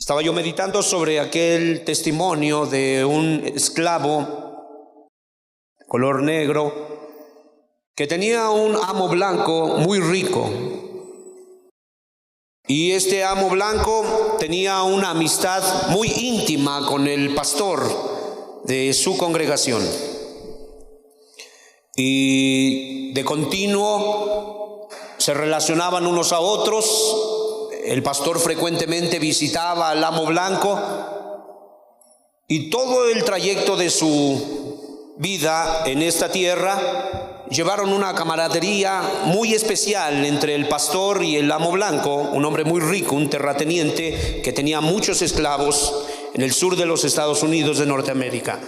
Estaba yo meditando sobre aquel testimonio de un esclavo de color negro que tenía un amo blanco muy rico. Y este amo blanco tenía una amistad muy íntima con el pastor de su congregación. Y de continuo se relacionaban unos a otros. El pastor frecuentemente visitaba al amo blanco y todo el trayecto de su vida en esta tierra llevaron una camaradería muy especial entre el pastor y el amo blanco, un hombre muy rico, un terrateniente que tenía muchos esclavos en el sur de los Estados Unidos de Norteamérica.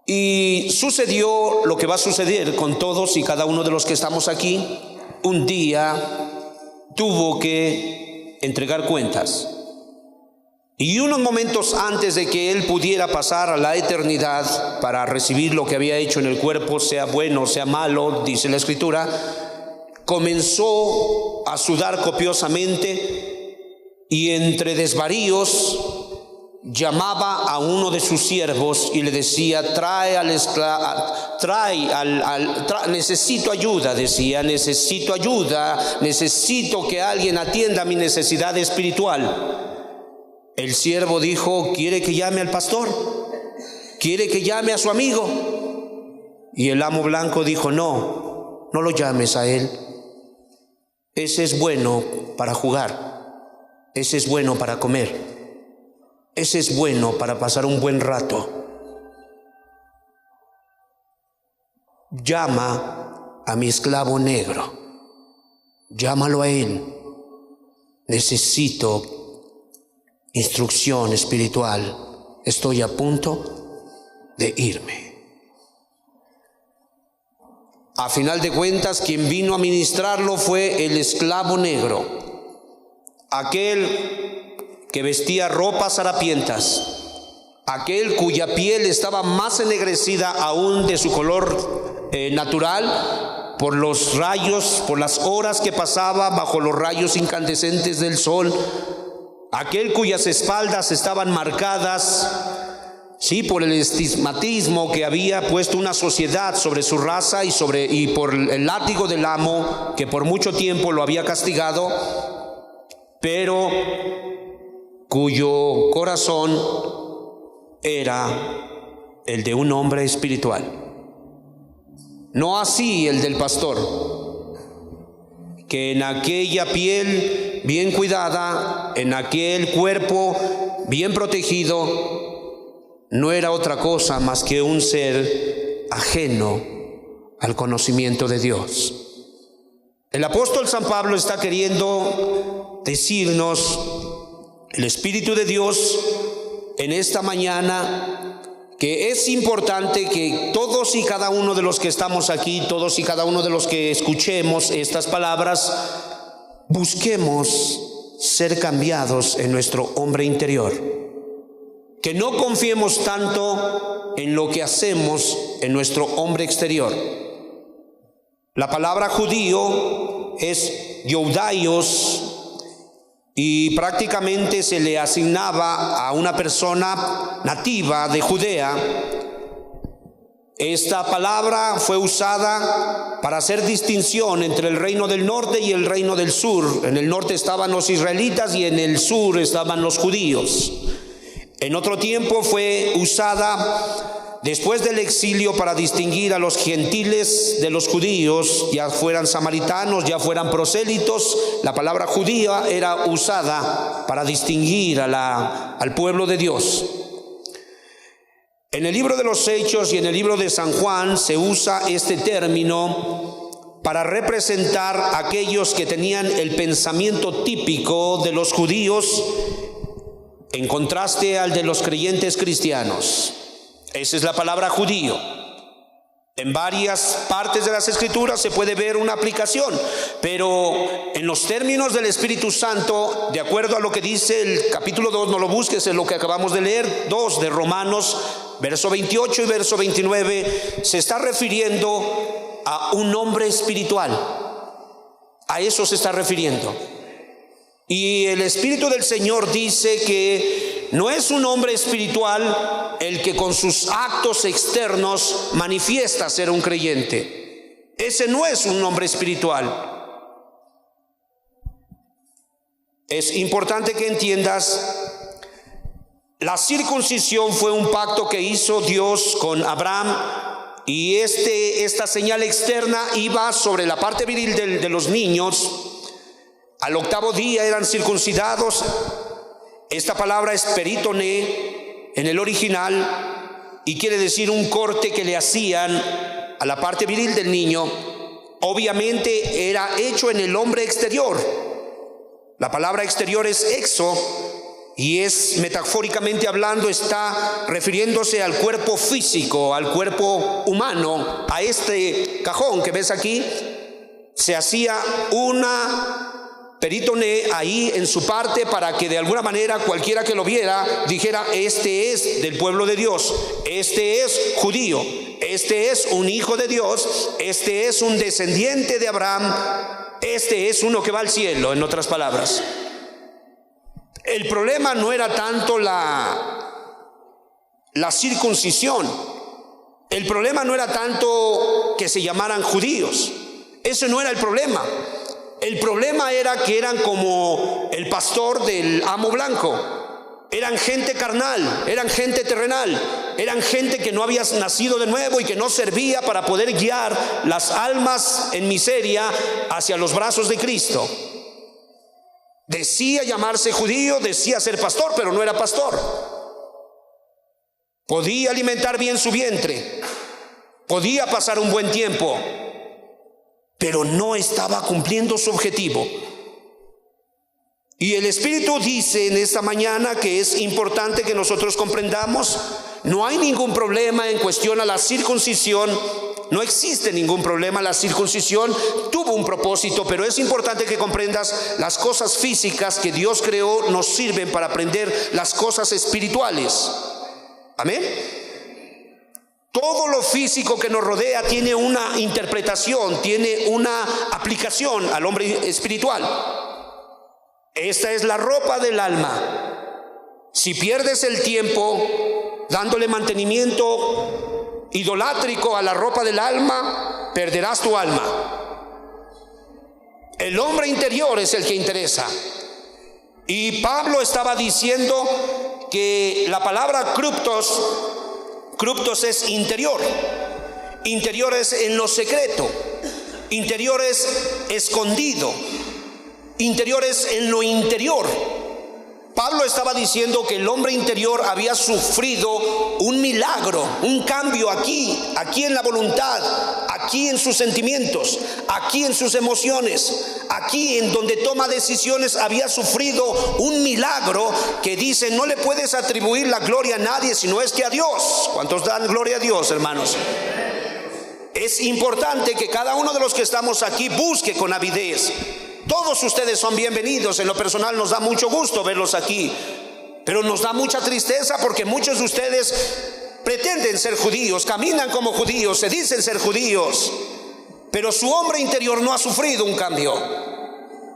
Y sucedió lo que va a suceder con todos y cada uno de los que estamos aquí. Un día tuvo que entregar cuentas. Y unos momentos antes de que él pudiera pasar a la eternidad para recibir lo que había hecho en el cuerpo, sea bueno o sea malo, dice la Escritura, comenzó a sudar copiosamente y entre desvaríos llamaba a uno de sus siervos y le decía: necesito ayuda, decía, necesito ayuda, necesito que alguien atienda mi necesidad espiritual. El siervo dijo: ¿quiere que llame al pastor? ¿Quiere que llame a su amigo? Y el amo blanco dijo: no lo llames a él. Ese es bueno para jugar, ese es bueno para comer, ese es bueno para pasar un buen rato. Llama a mi esclavo negro, llámalo a él. Necesito instrucción espiritual, estoy a punto de irme. A final de cuentas, quien vino a ministrarlo fue el esclavo negro, aquel que vestía ropas harapientas, aquel cuya piel estaba más ennegrecida aún de su color natural por los rayos, por las horas que pasaba bajo los rayos incandescentes del sol, aquel cuyas espaldas estaban marcadas, sí, por el estigmatismo que había puesto una sociedad sobre su raza y por el látigo del amo que por mucho tiempo lo había castigado, pero cuyo corazón era el de un hombre espiritual. No así el del pastor, que en aquella piel bien cuidada, en aquel cuerpo bien protegido, no era otra cosa más que un ser ajeno al conocimiento de Dios. El apóstol San Pablo está queriendo decirnos, el Espíritu de Dios, en esta mañana, que es importante que todos y cada uno de los que estamos aquí, todos y cada uno de los que escuchemos estas palabras, busquemos ser cambiados en nuestro hombre interior. Que no confiemos tanto en lo que hacemos en nuestro hombre exterior. La palabra judío es Youdaios y prácticamente se le asignaba a una persona nativa de Judea. Esta palabra fue usada para hacer distinción entre el reino del norte y el reino del sur. En el norte estaban los israelitas y en el sur estaban los judíos. En otro tiempo fue usada después del exilio para distinguir a los gentiles de los judíos, ya fueran samaritanos, ya fueran prosélitos. La palabra judía era usada para distinguir al pueblo de Dios. En el libro de los Hechos y en el libro de San Juan se usa este término para representar a aquellos que tenían el pensamiento típico de los judíos en contraste al de los creyentes cristianos. Esa es la palabra judío. En varias partes de las Escrituras se puede ver una aplicación, pero en los términos del Espíritu Santo, de acuerdo a lo que dice el capítulo 2, no lo busques, es lo que acabamos de leer, 2 de Romanos, verso 28 y verso 29, se está refiriendo a un hombre espiritual. A eso se está refiriendo. Y el Espíritu del Señor dice que no es un hombre espiritual el que con sus actos externos manifiesta ser un creyente. Ese no es un hombre espiritual. Es importante que entiendas, la circuncisión fue un pacto que hizo Dios con Abraham, y esta señal externa iba sobre la parte viril de los niños. Al 8º día eran circuncidados. Esta palabra es peritone en el original y quiere decir un corte que le hacían a la parte viril del niño. Obviamente era hecho en el hombre exterior. La palabra exterior es exo, y es, metafóricamente hablando, está refiriéndose al cuerpo físico, al cuerpo humano. A este cajón que ves aquí se hacía una peritone ahí en su parte, para que de alguna manera cualquiera que lo viera dijera: este es del pueblo de Dios, este es judío, este es un hijo de Dios, este es un descendiente de Abraham, este es uno que va al cielo, en otras palabras. El problema no era tanto la circuncisión. El problema no era tanto que se llamaran judíos. Ese no era el problema. El problema era que eran como el pastor del amo blanco. Eran gente carnal, eran gente terrenal, eran gente que no había nacido de nuevo y que no servía para poder guiar las almas en miseria hacia los brazos de Cristo. Decía llamarse judío, decía ser pastor, pero no era pastor. Podía alimentar bien su vientre, podía pasar un buen tiempo, pero no estaba cumpliendo su objetivo. Y el Espíritu dice en esta mañana que es importante que nosotros comprendamos: no hay ningún problema en cuestión a la circuncisión. No existe ningún problema. La circuncisión tuvo un propósito, pero es importante que comprendas las cosas físicas que Dios creó nos sirven para aprender las cosas espirituales. Amén. Todo lo físico que nos rodea tiene una interpretación, tiene una aplicación al hombre espiritual. Esta es la ropa del alma. Si pierdes el tiempo dándole mantenimiento idolátrico a la ropa del alma, perderás tu alma. El hombre interior es el que interesa. Y Pablo estaba diciendo que la palabra cruptos es interior. Interior es en lo secreto. Interior es escondido. Interior es en lo interior. Pablo estaba diciendo que el hombre interior había sufrido un milagro, un cambio aquí en la voluntad, aquí en sus sentimientos, aquí en sus emociones, aquí en donde toma decisiones. Había sufrido un milagro que dice: no le puedes atribuir la gloria a nadie sino es que a Dios. ¿Cuántos dan gloria a Dios, hermanos? Es importante que cada uno de los que estamos aquí busque con avidez. Todos ustedes son bienvenidos. En lo personal nos da mucho gusto verlos aquí, pero nos da mucha tristeza porque muchos de ustedes pretenden ser judíos, caminan como judíos, se dicen ser judíos, pero su hombre interior no ha sufrido un cambio.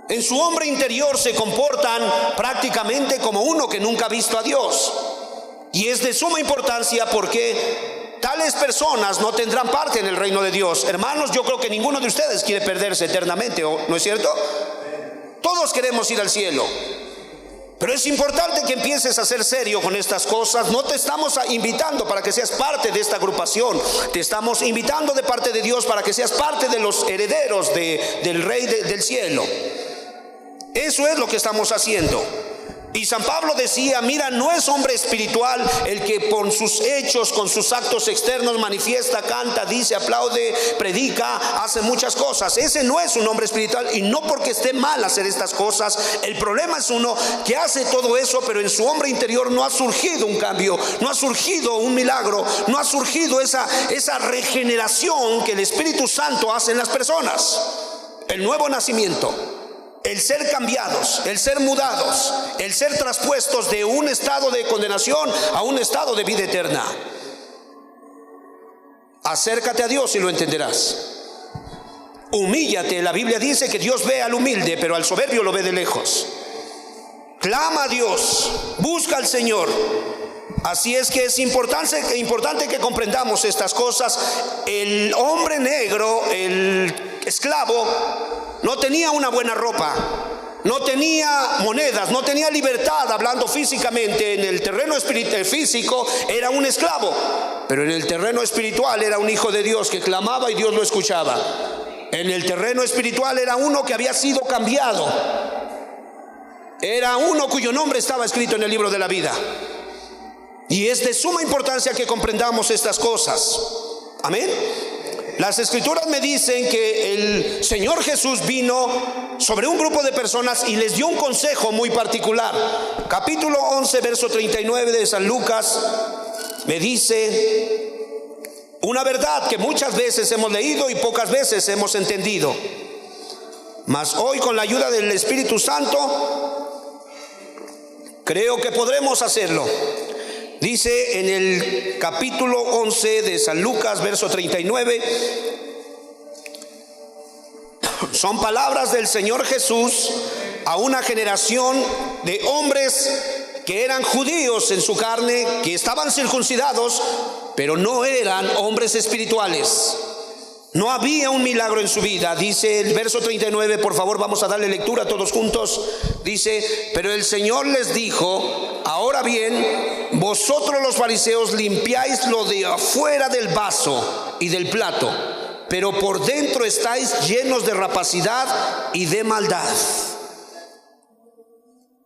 En su hombre interior se comportan prácticamente como uno que nunca ha visto a Dios. Y es de suma importancia porque tales personas no tendrán parte en el reino de Dios. Hermanos, yo creo que ninguno de ustedes quiere perderse eternamente, ¿no es cierto? Todos queremos ir al cielo. Pero es importante que empieces a ser serio con estas cosas. No te estamos invitando para que seas parte de esta agrupación. Te estamos invitando de parte de Dios para que seas parte de los herederos del Rey del cielo. Eso es lo que estamos haciendo. Y San Pablo decía: mira, no es hombre espiritual el que con sus hechos, con sus actos externos manifiesta, canta, dice, aplaude, predica, hace muchas cosas. Ese no es un hombre espiritual, y no porque esté mal hacer estas cosas. El problema es uno que hace todo eso, pero en su hombre interior no ha surgido un cambio, no ha surgido un milagro, no ha surgido esa regeneración que el Espíritu Santo hace en las personas. El nuevo nacimiento, el ser cambiados, el ser mudados, el ser traspuestos de un estado de condenación a un estado de vida eterna. Acércate a Dios y lo entenderás. Humíllate. La Biblia dice que Dios ve al humilde, pero al soberbio lo ve de lejos. clama a Dios, busca al Señor. Así es que es importante que comprendamos estas cosas. El hombre negro, el esclavo, no tenía una buena ropa, no tenía monedas, no tenía libertad hablando físicamente. En el terreno físico era un esclavo, pero en el terreno espiritual era un hijo de Dios que clamaba y Dios lo escuchaba. En el terreno espiritual era uno que había sido cambiado, era uno cuyo nombre estaba escrito en el libro de la vida. Y es de suma importancia que comprendamos estas cosas. Amén. Las escrituras me dicen que el Señor Jesús vino sobre un grupo de personas y les dio un consejo muy particular. Capítulo 11, verso 39 de San Lucas me dice una verdad que muchas veces hemos leído y pocas veces hemos entendido. Mas hoy, con la ayuda del Espíritu Santo, creo que podremos hacerlo. Dice en el capítulo 11 de San Lucas, verso 39, son palabras del Señor Jesús a una generación de hombres que eran judíos en su carne, que estaban circuncidados, pero no eran hombres espirituales. No había un milagro en su vida. Dice el verso 39, por favor, vamos a darle lectura todos juntos. Dice: pero el Señor les dijo: ahora bien, vosotros los fariseos limpiáis lo de afuera del vaso y del plato, pero por dentro estáis llenos de rapacidad y de maldad.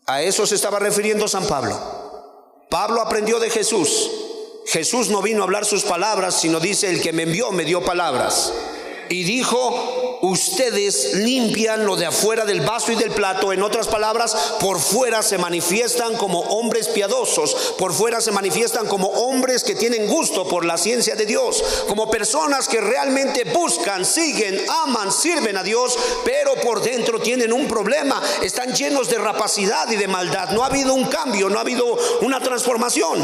A eso se estaba refiriendo San Pablo. Pablo aprendió de Jesús. Jesús no vino a hablar sus palabras, sino dice: el que me envió me dio palabras. Y dijo: ustedes limpian lo de afuera del vaso y del plato. En otras palabras, por fuera se manifiestan como hombres piadosos, por fuera se manifiestan como hombres que tienen gusto por la ciencia de Dios, como personas que realmente buscan, siguen, aman, sirven a Dios, pero por dentro tienen un problema, están llenos de rapacidad y de maldad. No ha habido un cambio, no ha habido una transformación.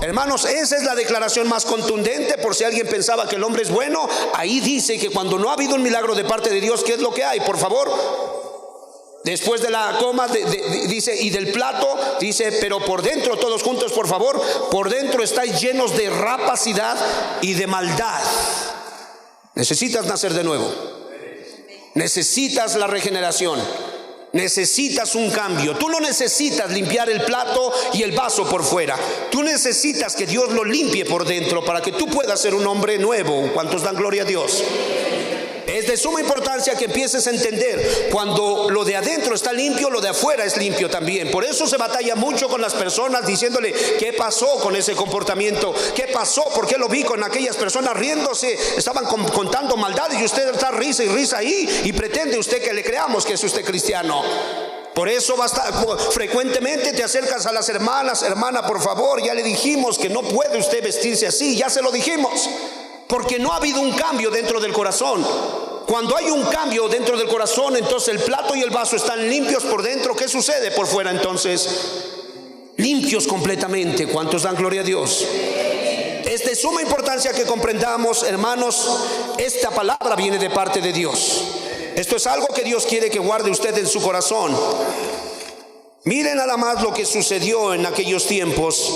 Hermanos, esa es la declaración más contundente. Por si alguien pensaba que el hombre es bueno, ahí dice que cuando no ha habido un milagro de parte de Dios, ¿qué es lo que hay? Por favor, después de la coma dice: y del plato, dice: pero por dentro, todos juntos por favor, por dentro estáis llenos de rapacidad y de maldad. Necesitas nacer de nuevo, necesitas la regeneración, necesitas un cambio. Tú no necesitas limpiar el plato y el vaso por fuera. Tú necesitas que Dios lo limpie por dentro para que tú puedas ser un hombre nuevo. ¿Cuántos dan gloria a Dios? Es de suma importancia que empieces a entender: cuando lo de adentro está limpio, lo de afuera es limpio también. Por eso se batalla mucho con las personas diciéndole: ¿qué pasó con ese comportamiento? ¿Qué pasó? ¿Por qué lo vi con aquellas personas riéndose? Estaban contando maldades y usted está risa y risa ahí, y pretende usted que le creamos que es usted cristiano. Por eso frecuentemente te acercas a las hermanas: hermana, por favor, ya le dijimos que no puede usted vestirse así, ya se lo dijimos. Porque no ha habido un cambio dentro del corazón. Cuando hay un cambio dentro del corazón, entonces el plato y el vaso están limpios por dentro. ¿Qué sucede por fuera entonces? Limpios completamente. ¿Cuántos dan gloria a Dios? Es de suma importancia que comprendamos, hermanos, esta palabra viene de parte de Dios. Esto es algo que Dios quiere que guarde usted en su corazón. Miren nada más lo que sucedió en aquellos tiempos.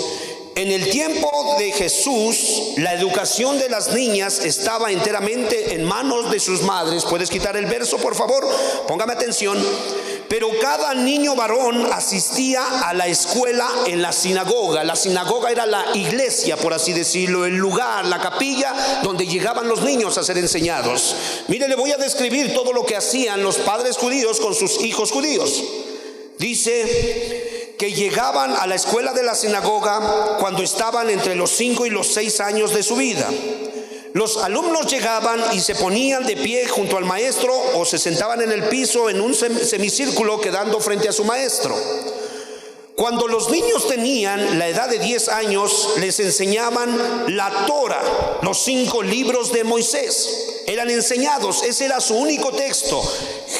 En el tiempo de Jesús, la educación de las niñas estaba enteramente en manos de sus madres. ¿Puedes quitar el verso, por favor? Póngame atención. Pero cada niño varón asistía a la escuela en la sinagoga. La sinagoga era la iglesia, por así decirlo, el lugar, la capilla donde llegaban los niños a ser enseñados. Mire, le voy a describir todo lo que hacían los padres judíos con sus hijos judíos. Dice que llegaban a la escuela de la sinagoga cuando estaban entre los 5 y los 6 años de su vida. Los alumnos llegaban y se ponían de pie junto al maestro o se sentaban en el piso en un semicírculo quedando frente a su maestro. Cuando los niños tenían la edad de 10 años, les enseñaban la Torah, los 5 libros de Moisés. Eran enseñados, ese era su único texto: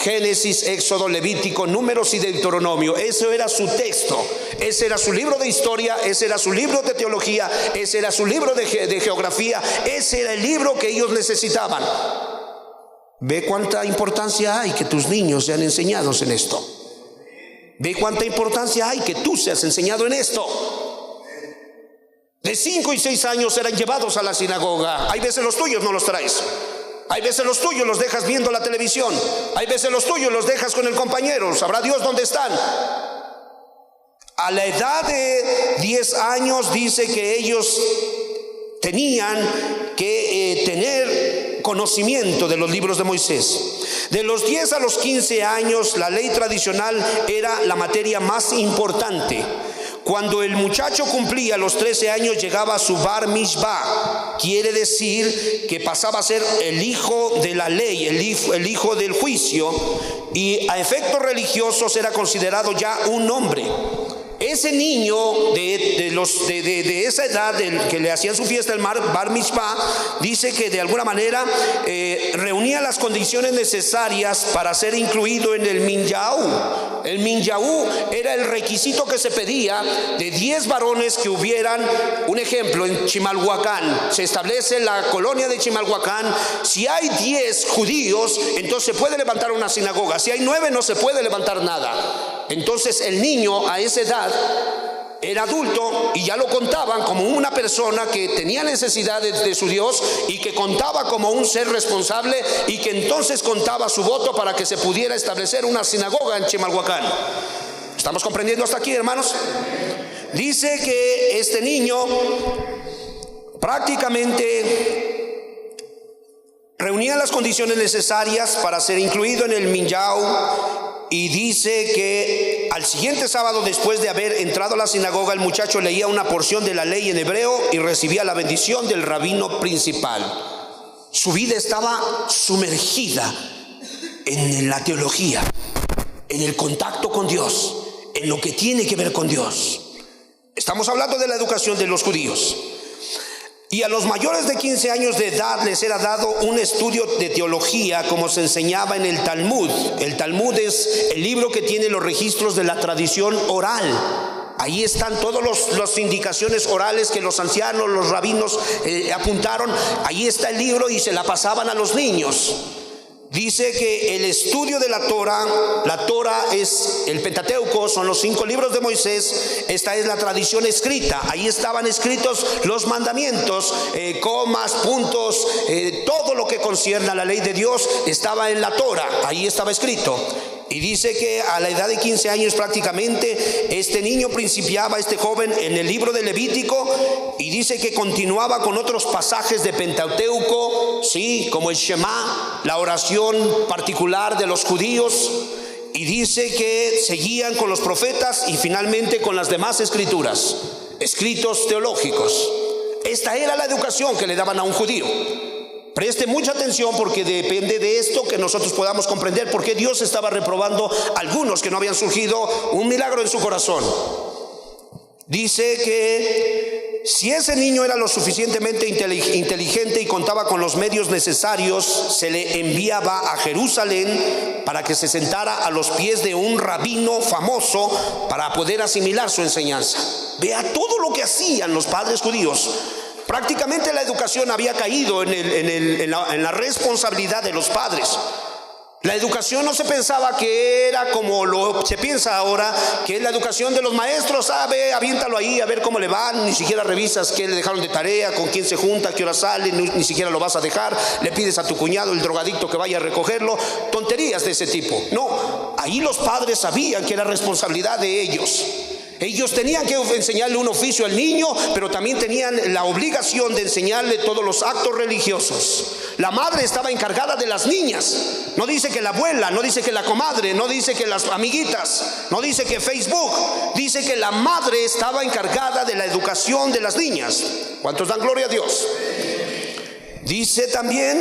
Génesis, Éxodo, Levítico, Números y Deuteronomio. Ese era su texto, ese era su libro de historia, ese era su libro de teología, ese era su libro de geografía, ese era el libro que ellos necesitaban. Ve cuánta importancia hay que tus niños sean enseñados en esto. Ve cuánta importancia hay que tú seas enseñado en esto. De 5 y 6 años eran llevados a la sinagoga. Hay veces los tuyos no los traes. Hay veces los tuyos los dejas viendo la televisión. Hay veces los tuyos los dejas con el compañero. Sabrá Dios dónde están. A la edad de 10 años dice que ellos tenían que tener conocimiento de los libros de Moisés. De los 10 a los 15 años, la ley tradicional era la materia más importante. Cuando el muchacho cumplía los 13 años, llegaba a su bar mishvah. Quiere decir que pasaba a ser el hijo de la ley, el hijo del juicio, y a efectos religiosos era considerado ya un hombre. Ese niño de esa edad, del que le hacían su fiesta, el bar mitzvah, dice que de alguna manera reunía las condiciones necesarias para ser incluido en el minyaú. El minyaú era el requisito que se pedía de 10 varones que hubieran. Un ejemplo, en Chimalhuacán se establece la colonia de Chimalhuacán. Si hay 10 judíos, entonces se puede levantar una sinagoga. Si hay 9, no se puede levantar nada. Entonces el niño a esa edad era adulto y ya lo contaban como una persona que tenía necesidades de su Dios y que contaba como un ser responsable, y que entonces contaba su voto para que se pudiera establecer una sinagoga en Chimalhuacán. ¿Estamos comprendiendo hasta aquí, hermanos? Dice que este niño prácticamente reunía las condiciones necesarias para ser incluido en el minyaú. Y dice que al siguiente sábado, después de haber entrado a la sinagoga, el muchacho leía una porción de la ley en hebreo y recibía la bendición del rabino principal. Su vida estaba sumergida en la teología, en el contacto con Dios, en lo que tiene que ver con Dios. Estamos hablando de la educación de los judíos. Y a los mayores de 15 años de edad les era dado un estudio de teología, como se enseñaba en el Talmud. El Talmud es el libro que tiene los registros de la tradición oral. Ahí están todas las indicaciones orales que los ancianos, los rabinos apuntaron. Ahí está el libro y se la pasaban a los niños. Dice que el estudio de la Torah es el Pentateuco, son los 5 libros de Moisés. Esta es la tradición escrita. Ahí estaban escritos los mandamientos, comas, puntos, todo lo que concierne a la ley de Dios estaba en la Torah. Ahí estaba escrito. Y dice que a la edad de 15 años prácticamente este niño principiaba, este joven, en el libro de Levítico, y dice que continuaba con otros pasajes de Pentateuco, sí, como el Shema, la oración particular de los judíos, y dice que seguían con los profetas y finalmente con las demás escrituras, escritos teológicos. Esta era la educación que le daban a un judío. Preste mucha atención, porque depende de esto que nosotros podamos comprender por qué Dios estaba reprobando a algunos que no habían surgido un milagro en su corazón. Dice que si ese niño era lo suficientemente inteligente y contaba con los medios necesarios, se le enviaba a Jerusalén para que se sentara a los pies de un rabino famoso para poder asimilar su enseñanza. Vea todo lo que hacían los padres judíos. Prácticamente la educación había caído en la responsabilidad de los padres. La educación no se pensaba que era como se piensa ahora, que es la educación de los maestros. Ve, aviéntalo ahí a ver cómo le van. Ni siquiera revisas qué le dejaron de tarea, con quién se junta, qué hora sale, ni siquiera lo vas a dejar. Le pides a tu cuñado, el drogadicto, que vaya a recogerlo. Tonterías de ese tipo. No, ahí los padres sabían que era responsabilidad de ellos. Ellos tenían que enseñarle un oficio al niño, pero también tenían la obligación de enseñarle todos los actos religiosos. La madre estaba encargada de las niñas. No dice que la abuela, no dice que la comadre, no dice que las amiguitas, no dice que Facebook. Dice que la madre estaba encargada de la educación de las niñas. ¿Cuántos dan gloria a Dios? Dice también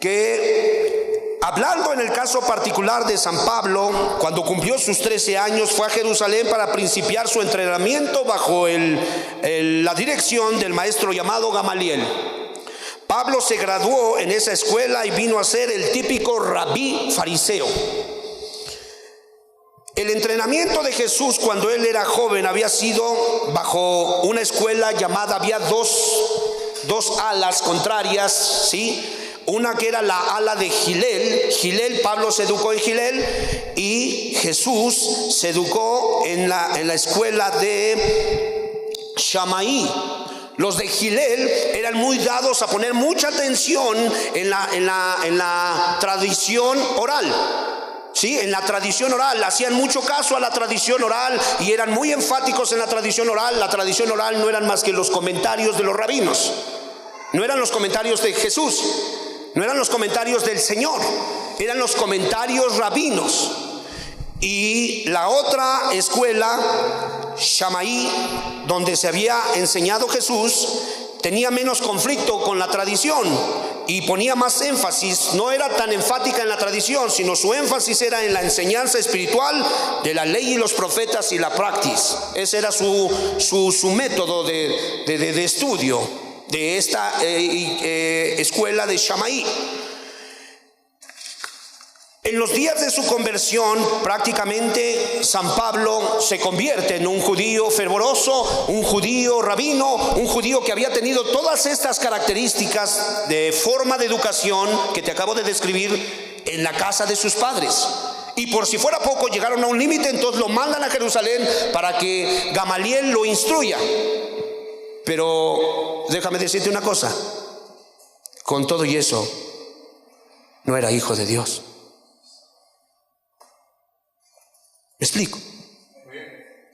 que, hablando en el caso particular de San Pablo, cuando cumplió sus 13 años fue a Jerusalén para principiar su entrenamiento bajo la dirección del maestro llamado Gamaliel. Pablo se graduó en esa escuela y vino a ser el típico rabí fariseo. El entrenamiento de Jesús cuando él era joven había sido bajo una escuela llamada, había dos alas contrarias, ¿sí? una que era la ala de Gilel. Pablo se educó en Gilel y Jesús se educó en la escuela de Shamaí. Los de Gilel eran muy dados a poner mucha atención en la tradición oral. Sí, en la tradición oral, hacían mucho caso a la tradición oral y eran muy enfáticos en la tradición oral. La tradición oral no eran más que los comentarios de los rabinos, no eran los comentarios de Jesús, no eran los comentarios del Señor, eran los comentarios rabinos. Y la otra escuela, Shamaí, donde se había enseñado Jesús, tenía menos conflicto con la tradición y ponía más énfasis. No era tan enfática en la tradición, sino su énfasis era en la enseñanza espiritual de la ley y los profetas y la praxis. Ese era su método de estudio de esta escuela de Shamaí. En los días de su conversión, prácticamente San Pablo se convierte en un judío fervoroso, un judío rabino, un judío que había tenido todas estas características de forma de educación que te acabo de describir en la casa de sus padres. Y por si fuera poco, llegaron a un límite, entonces lo mandan a Jerusalén para que Gamaliel lo instruya. Pero déjame decirte una cosa, con todo y eso, no era hijo de Dios. ¿Me explico?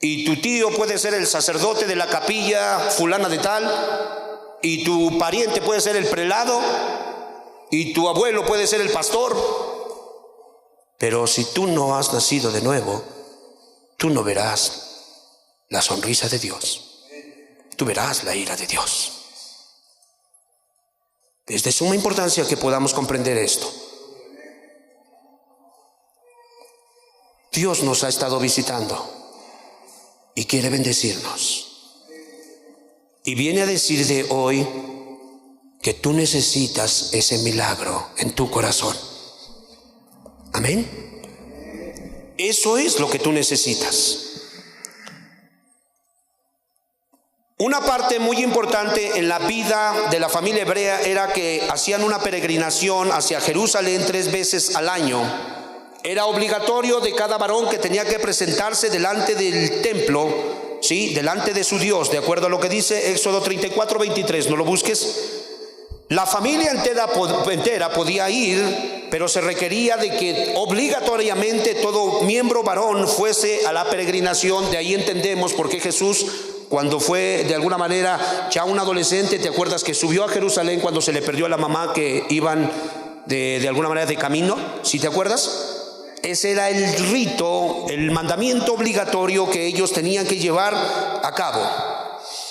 Y tu tío puede ser el sacerdote de la capilla fulana de tal, y tu pariente puede ser el prelado, y tu abuelo puede ser el pastor, pero si tú no has nacido de nuevo, tú no verás la sonrisa de Dios, tú verás la ira de Dios. Es de suma importancia que podamos comprender esto. Dios nos ha estado visitando y quiere bendecirnos. Y viene a decirte hoy que tú necesitas ese milagro en tu corazón. Amén. Eso es lo que tú necesitas. Una parte muy importante en la vida de la familia hebrea era que hacían una peregrinación hacia Jerusalén 3 veces al año. Era obligatorio de cada varón que tenía que presentarse delante del templo, ¿sí? Delante de su Dios, de acuerdo a lo que dice Éxodo 34:23. No lo busques. La familia entera podía ir, pero se requería de que obligatoriamente todo miembro varón fuese a la peregrinación. De ahí entendemos por qué Jesús, cuando fue de alguna manera ya un adolescente, ¿te acuerdas que subió a Jerusalén cuando se le perdió a la mamá, que iban de alguna manera de camino? ¿Sí te acuerdas? Ese era el rito, el mandamiento obligatorio que ellos tenían que llevar a cabo.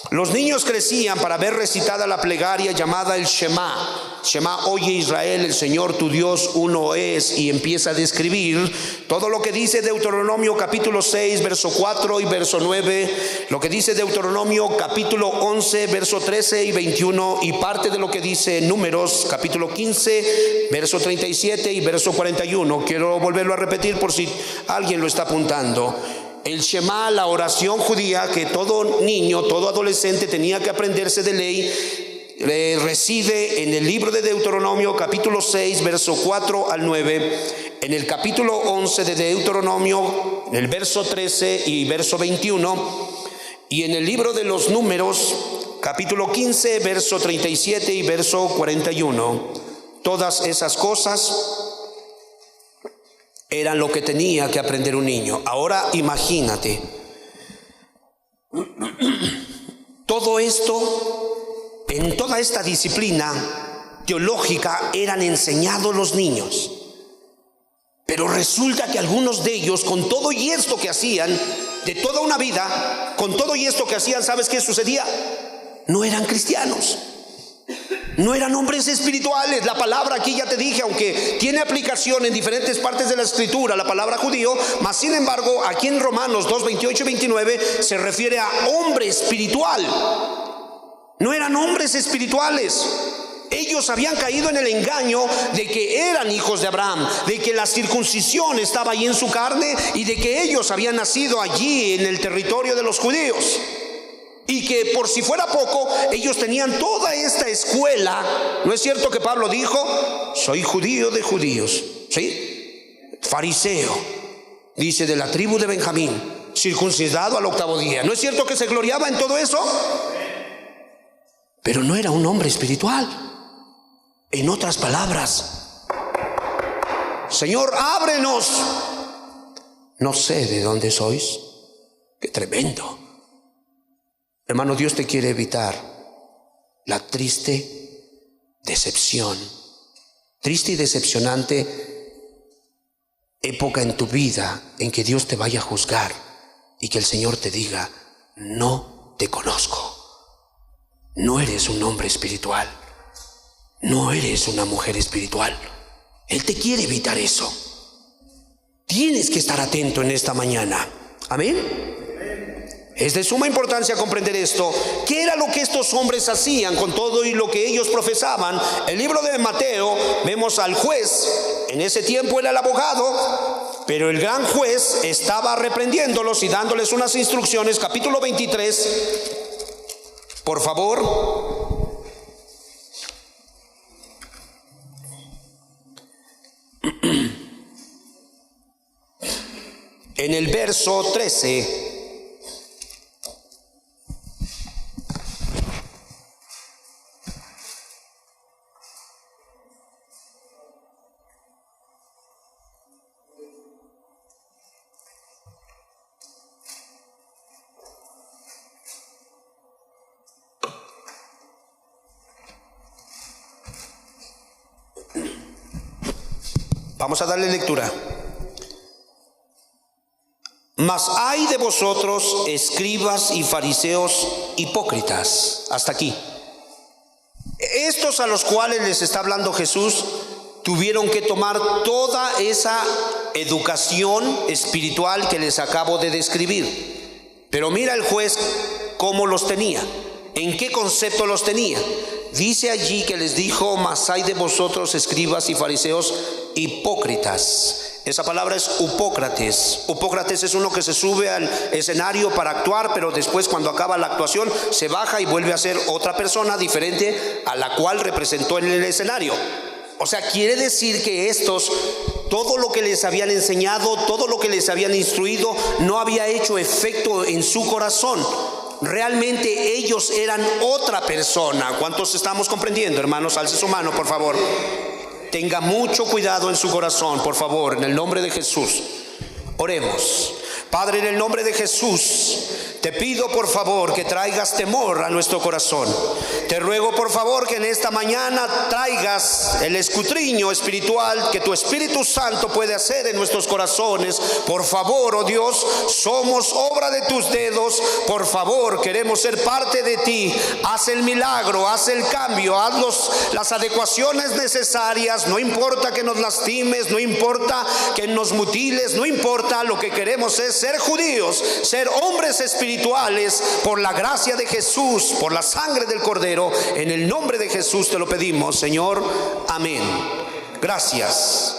Los niños crecían para ver recitada la plegaria llamada el Shema. Shema, oye Israel, el Señor tu Dios uno es, y empieza a describir todo lo que dice Deuteronomio capítulo 6, verso 4 y verso 9, lo que dice Deuteronomio capítulo 11, verso 13 y 21, y parte de lo que dice Números capítulo 15, verso 37 y verso 41. Quiero volverlo a repetir por si alguien lo está apuntando. El Shema, la oración judía que todo niño, todo adolescente tenía que aprenderse de ley, reside en el libro de Deuteronomio capítulo 6, verso 4 al 9, en el capítulo 11 de Deuteronomio, en el verso 13 y verso 21, y en el libro de los Números capítulo 15, verso 37 y verso 41. Todas esas cosas eran lo que tenía que aprender un niño. Ahora imagínate, todo esto, en toda esta disciplina teológica eran enseñados los niños. Pero resulta que algunos de ellos, con todo y esto que hacían, de toda una vida, con todo y esto que hacían, ¿sabes qué sucedía? No eran cristianos. No eran hombres espirituales. La palabra aquí ya te dije, aunque tiene aplicación en diferentes partes de la escritura, la palabra judío, mas sin embargo aquí en Romanos 2, 28 y 29 se refiere a hombre espiritual. No eran hombres espirituales. Ellos habían caído en el engaño de que eran hijos de Abraham, de que la circuncisión estaba ahí en su carne y de que ellos habían nacido allí en el territorio de los judíos. Y que por si fuera poco, ellos tenían toda esta escuela. ¿No es cierto que Pablo dijo: soy judío de judíos? ¿Sí? Fariseo, dice, de la tribu de Benjamín, circuncidado al 8º día. ¿No es cierto que se gloriaba en todo eso? Pero no era un hombre espiritual. En otras palabras: Señor, ábrenos. No sé de dónde sois. Qué tremendo. Hermano, Dios te quiere evitar la triste decepción, triste y decepcionante época en tu vida en que Dios te vaya a juzgar y que el Señor te diga: no te conozco, no eres un hombre espiritual, no eres una mujer espiritual. Él te quiere evitar eso. Tienes que estar atento en esta mañana. Amén. Es de suma importancia comprender esto. ¿Qué era lo que estos hombres hacían con todo y lo que ellos profesaban? El libro de Mateo, vemos al juez. En ese tiempo era el abogado, pero el gran juez estaba reprendiéndolos y dándoles unas instrucciones. Capítulo 23, por favor. En el verso 13. Vamos a darle lectura. Mas hay de vosotros, escribas y fariseos hipócritas. Hasta aquí. Estos a los cuales les está hablando Jesús tuvieron que tomar toda esa educación espiritual que les acabo de describir. Pero mira el juez cómo los tenía, en qué concepto los tenía. Dice allí que les dijo: mas hay de vosotros, escribas y fariseos hipócritas. Esa palabra es upócrates. Upócrates es uno que se sube al escenario para actuar, pero después, cuando acaba la actuación, se baja y vuelve a ser otra persona diferente a la cual representó en el escenario. O sea, quiere decir que estos, todo lo que les habían enseñado, todo lo que les habían instruido, no había hecho efecto en su corazón. Realmente ellos eran otra persona. ¿Cuántos estamos comprendiendo, hermanos? Alce su mano, por favor. Tenga mucho cuidado en su corazón, por favor, en el nombre de Jesús. Oremos. Padre, en el nombre de Jesús, te pido por favor que traigas temor a nuestro corazón. Te ruego por favor que en esta mañana traigas el escudriño espiritual que tu Espíritu Santo puede hacer en nuestros corazones. Por favor, oh Dios, somos obra de tus dedos. Por favor, queremos ser parte de ti. Haz el milagro, haz el cambio, haz las adecuaciones necesarias. No importa que nos lastimes, no importa que nos mutiles, no importa. Lo que queremos es ser judíos, ser hombres espirituales por la gracia de Jesús, por la sangre del Cordero. En el nombre de Jesús te lo pedimos, Señor. Amén. Gracias.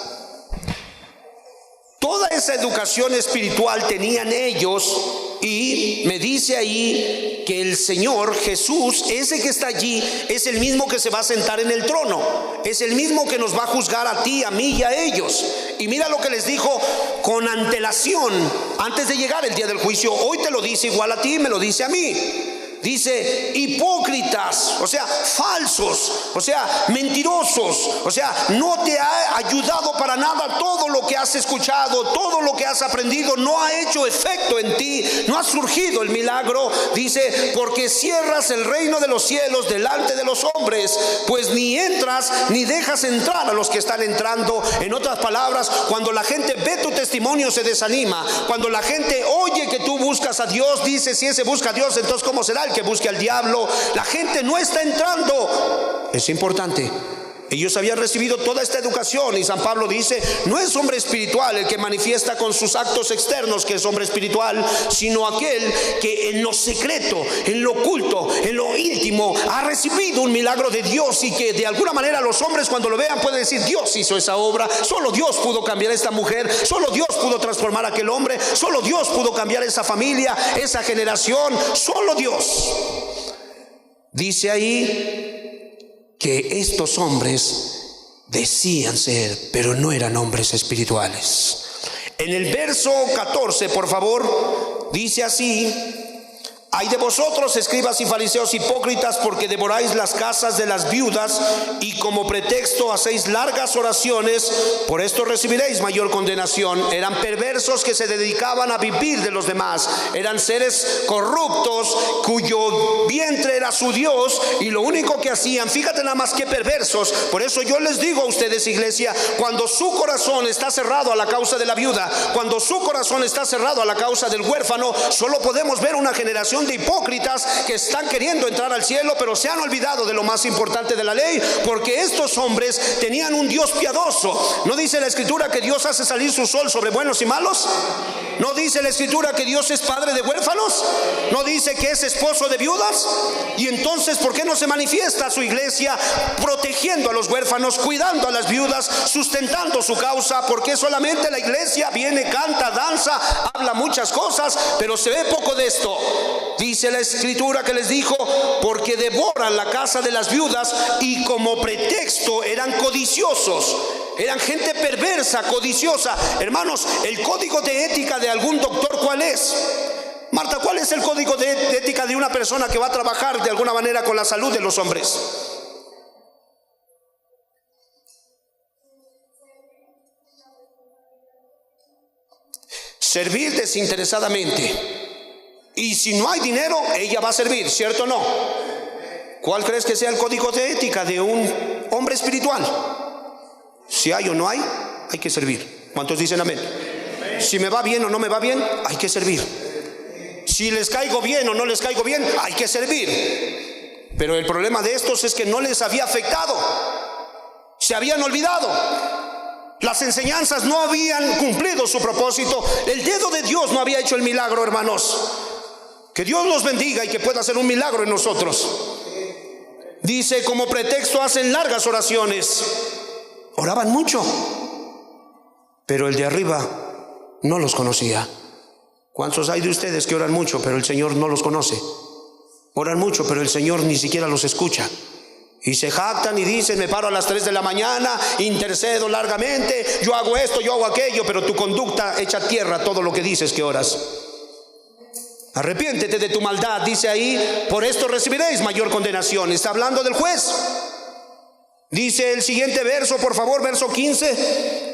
Toda esa educación espiritual tenían ellos, y me dice ahí que el Señor Jesús, ese que está allí, es el mismo que se va a sentar en el trono, es el mismo que nos va a juzgar a ti, a mí y a ellos. Y mira lo que les dijo con antelación, antes de llegar el día del juicio. Hoy te lo dice igual a ti, me lo dice a mí. Dice hipócritas, o sea, falsos, o sea, mentirosos, o sea, no te ha ayudado para nada todo lo que has escuchado, todo lo que has aprendido, no ha hecho efecto en ti, no ha surgido el milagro. Dice, porque cierras el reino de los cielos delante de los hombres, pues ni entras ni dejas entrar a los que están entrando. En otras palabras, cuando la gente ve tu testimonio se desanima. Cuando la gente oye que tú buscas a Dios, dice, si ese busca a Dios, entonces ¿cómo será el que busque al diablo? La gente no está entrando. Es importante. Ellos habían recibido toda esta educación, y San Pablo dice: no es hombre espiritual el que manifiesta con sus actos externos que es hombre espiritual, sino aquel que en lo secreto, en lo oculto, en lo íntimo ha recibido un milagro de Dios, y que de alguna manera los hombres cuando lo vean pueden decir: Dios hizo esa obra, solo Dios pudo cambiar a esta mujer, solo Dios pudo transformar a aquel hombre, solo Dios pudo cambiar esa familia, esa generación, solo Dios. Dice ahí que estos hombres decían ser, pero no eran hombres espirituales. En el verso 14, por favor, dice así: ay de vosotros, escribas y fariseos hipócritas, porque devoráis las casas de las viudas y como pretexto hacéis largas oraciones, por esto recibiréis mayor condenación. Eran perversos que se dedicaban a vivir de los demás, eran seres corruptos cuyo vientre era su Dios, y lo único que hacían, fíjate nada más que perversos. Por eso yo les digo a ustedes, iglesia, cuando su corazón está cerrado a la causa de la viuda, cuando su corazón está cerrado a la causa del huérfano, solo podemos ver una generación de hipócritas que están queriendo entrar al cielo, pero se han olvidado de lo más importante de la ley, porque estos hombres tenían un Dios piadoso. ¿No dice la Escritura que Dios hace salir su sol sobre buenos y malos? ¿No dice la Escritura que Dios es padre de huérfanos? ¿No dice que es esposo de viudas? Y entonces, ¿por qué no se manifiesta su iglesia protegiendo a los huérfanos, cuidando a las viudas, sustentando su causa? Porque solamente la iglesia viene, canta, danza, habla muchas cosas, pero se ve poco de esto. Dice la Escritura que les dijo: porque devoran la casa de las viudas, y como pretexto eran codiciosos. Eran gente perversa, codiciosa. Hermanos, el código de ética de algún doctor, ¿cuál es? Marta, ¿cuál es el código de ética de una persona que va a trabajar de alguna manera con la salud de los hombres? Servir desinteresadamente. Y si no hay dinero, ella va a servir, ¿cierto o no? ¿Cuál crees que sea el código de ética de un hombre espiritual? Si hay o no hay, hay que servir. ¿Cuántos dicen amén? Si me va bien o no me va bien, hay que servir. Si les caigo bien o no les caigo bien, hay que servir. Pero el problema de estos es que no les había afectado, se habían olvidado. Las enseñanzas no habían cumplido su propósito. El dedo de Dios no había hecho el milagro, hermanos. Que Dios los bendiga y que pueda hacer un milagro en nosotros. Dice: como pretexto hacen largas oraciones. Oraban mucho, pero el de arriba no los conocía. ¿Cuántos hay de ustedes que oran mucho, pero el Señor no los conoce? Oran mucho, pero el Señor ni siquiera los escucha. Y se jactan y dicen: me paro a las 3 de la mañana, intercedo largamente, yo hago esto, yo hago aquello, pero tu conducta echa a tierra todo lo que dices que oras. Arrepiéntete de tu maldad, dice ahí: por esto recibiréis mayor condenación. Está hablando del juez. Dice el siguiente verso, por favor, verso 15: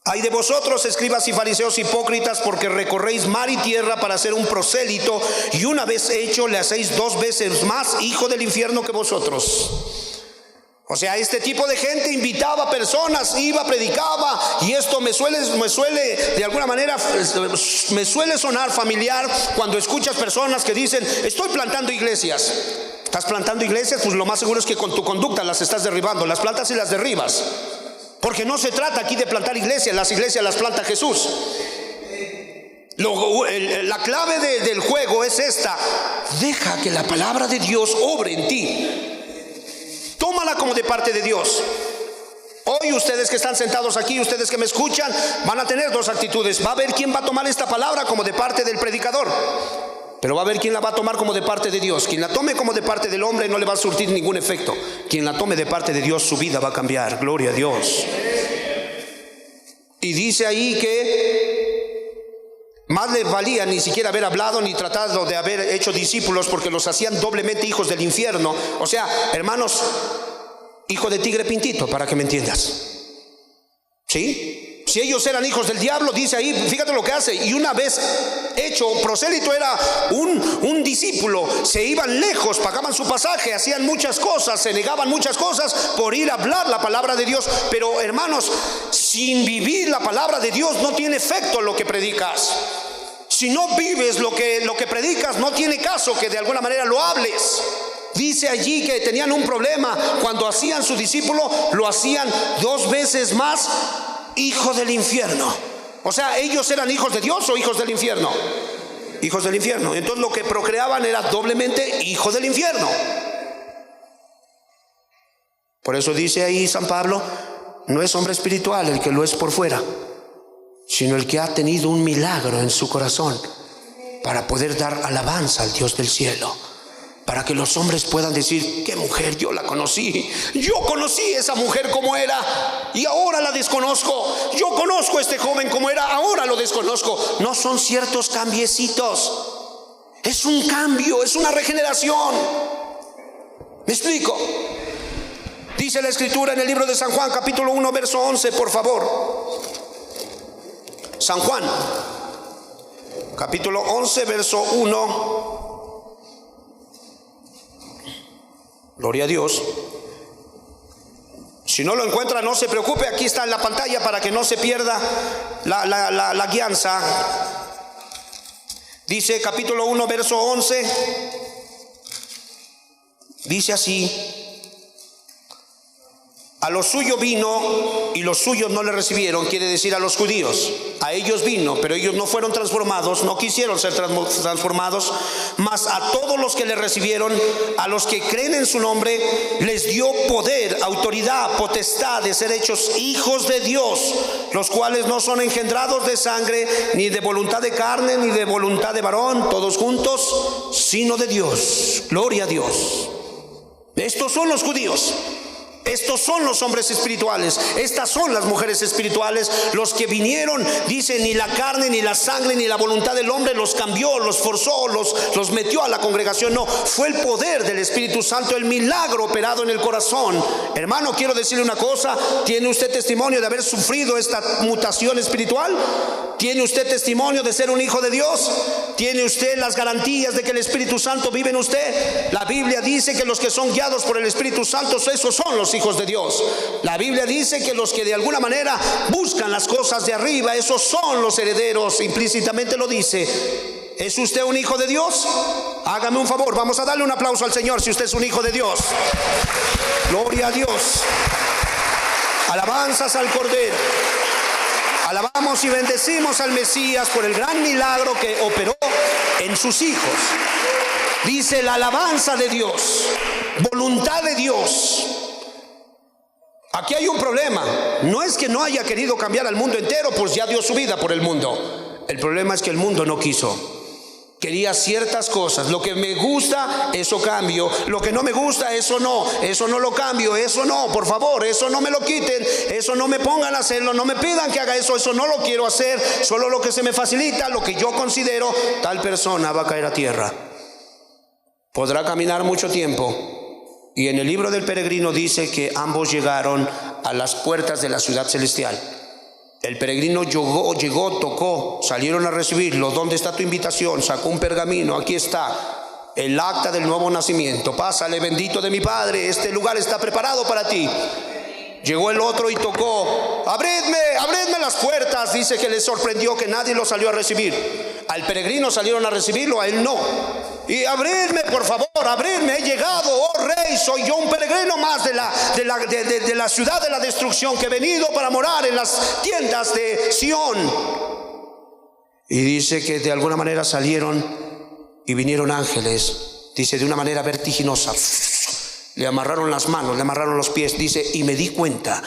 ay de vosotros, escribas y fariseos hipócritas, porque recorréis mar y tierra para ser un prosélito, y una vez hecho le hacéis 2 veces más hijo del infierno que vosotros. O sea, este tipo de gente invitaba a personas, iba, predicaba, y esto me suele de alguna manera, me suele sonar familiar cuando escuchas personas que dicen: estoy plantando iglesias. ¿Estás plantando iglesias? Pues lo más seguro es que con tu conducta las estás derribando, las plantas y las derribas. Porque no se trata aquí de plantar iglesias, las iglesias las planta Jesús. La clave del juego es esta: deja que la palabra de Dios obre en ti. Tómala como de parte de Dios. Hoy ustedes que están sentados aquí, ustedes que me escuchan, van a tener 2 actitudes. Va a haber quien va a tomar esta palabra como de parte del predicador, pero va a haber quien la va a tomar como de parte de Dios. Quien la tome como de parte del hombre no le va a surtir ningún efecto. Quien la tome de parte de Dios, su vida va a cambiar. Gloria a Dios. Y dice ahí que más les valía ni siquiera haber hablado ni tratado de haber hecho discípulos, porque los hacían doblemente hijos del infierno. O sea, hermanos, hijo de tigre pintito, para que me entiendas. ¿Sí? Si ellos eran hijos del diablo, dice ahí, fíjate lo que hace. Y una vez hecho, prosélito era un discípulo. Se iban lejos, pagaban su pasaje, hacían muchas cosas, se negaban muchas cosas por ir a hablar la palabra de Dios. Pero hermanos, sin vivir la palabra de Dios no tiene efecto lo que predicas. Si no vives lo que predicas, no tiene caso que de alguna manera lo hables. Dice allí que tenían un problema. Cuando hacían su discípulo, lo hacían 2 veces más hijo del infierno. O sea, ¿ellos eran hijos de Dios o hijos del infierno? Hijos del infierno. Entonces lo que procreaban era doblemente hijo del infierno. Por eso dice ahí San Pablo, no es hombre espiritual el que lo es por fuera, sino el que ha tenido un milagro en su corazón para poder dar alabanza al Dios del cielo, para que los hombres puedan decir, qué mujer, yo la conocí, yo conocí a esa mujer como era y ahora la desconozco, yo conozco a este joven como era, ahora lo desconozco. No son ciertos cambiecitos, es un cambio, es una regeneración. ¿Me explico? Dice la Escritura en el libro de San Juan, capítulo 1, verso 11, por favor. San Juan, capítulo 11, verso 1. Gloria a Dios. Si no lo encuentra, no se preocupe, aquí está en la pantalla para que no se pierda la guianza. Dice capítulo 1, verso 11. Dice así: a los suyos vino y los suyos no le recibieron, quiere decir a los judíos. A ellos vino, pero ellos no fueron transformados, no quisieron ser transformados. Mas a todos los que le recibieron, a los que creen en su nombre, les dio poder, autoridad, potestad de ser hechos hijos de Dios, los cuales no son engendrados de sangre, ni de voluntad de carne, ni de voluntad de varón, todos juntos, sino de Dios. Gloria a Dios. Estos son los judíos. Estos son los hombres espirituales, estas son las mujeres espirituales, los que vinieron, dice, ni la carne, ni la sangre, ni la voluntad del hombre los cambió, los forzó, los metió a la congregación. No, fue el poder del Espíritu Santo, el milagro operado en el corazón. Hermano, quiero decirle una cosa, ¿tiene usted testimonio de haber sufrido esta mutación espiritual? ¿Tiene usted testimonio de ser un hijo de Dios? ¿Tiene usted las garantías de que el Espíritu Santo vive en usted? La Biblia dice que los que son guiados por el Espíritu Santo, esos son los hijos de Dios. La Biblia dice que los que de alguna manera buscan las cosas de arriba, esos son los herederos, implícitamente lo dice. ¿Es usted un hijo de Dios? Hágame un favor, vamos a darle un aplauso al Señor si usted es un hijo de Dios. Gloria a Dios. Alabanzas al Cordero. Alabamos y bendecimos al Mesías por el gran milagro que operó en sus hijos. Dice la alabanza de Dios, voluntad de Dios. Aquí hay un problema. No es que no haya querido cambiar al mundo entero, pues ya dio su vida por el mundo. El problema es que el mundo no quiso. Quería ciertas cosas. Lo que me gusta, eso cambio. Lo que no me gusta, eso no lo cambio. Eso no, por favor, eso no me lo quiten. Eso no me pongan a hacerlo. No me pidan que haga eso. Eso no lo quiero hacer. Solo lo que se me facilita, lo que yo considero, tal persona va a caer a tierra. Podrá caminar mucho tiempo. Y en el libro del peregrino dice que ambos llegaron a las puertas de la ciudad celestial. El peregrino llegó, tocó, salieron a recibirlo. ¿Dónde está tu invitación? Sacó un pergamino, aquí está el acta del nuevo nacimiento. Pásale, bendito de mi Padre, este lugar está preparado para ti. Llegó el otro y tocó, abridme las puertas. Dice que le sorprendió que nadie lo salió a recibir. Al peregrino salieron a recibirlo, a él no. Y abridme, por favor, abridme, he llegado, oh rey, soy yo un peregrino más de la ciudad de la destrucción, que he venido para morar en las tiendas de Sión. Y dice que de alguna manera salieron y vinieron ángeles, dice, de una manera vertiginosa. Le amarraron las manos, le amarraron los pies, dice, y me di cuenta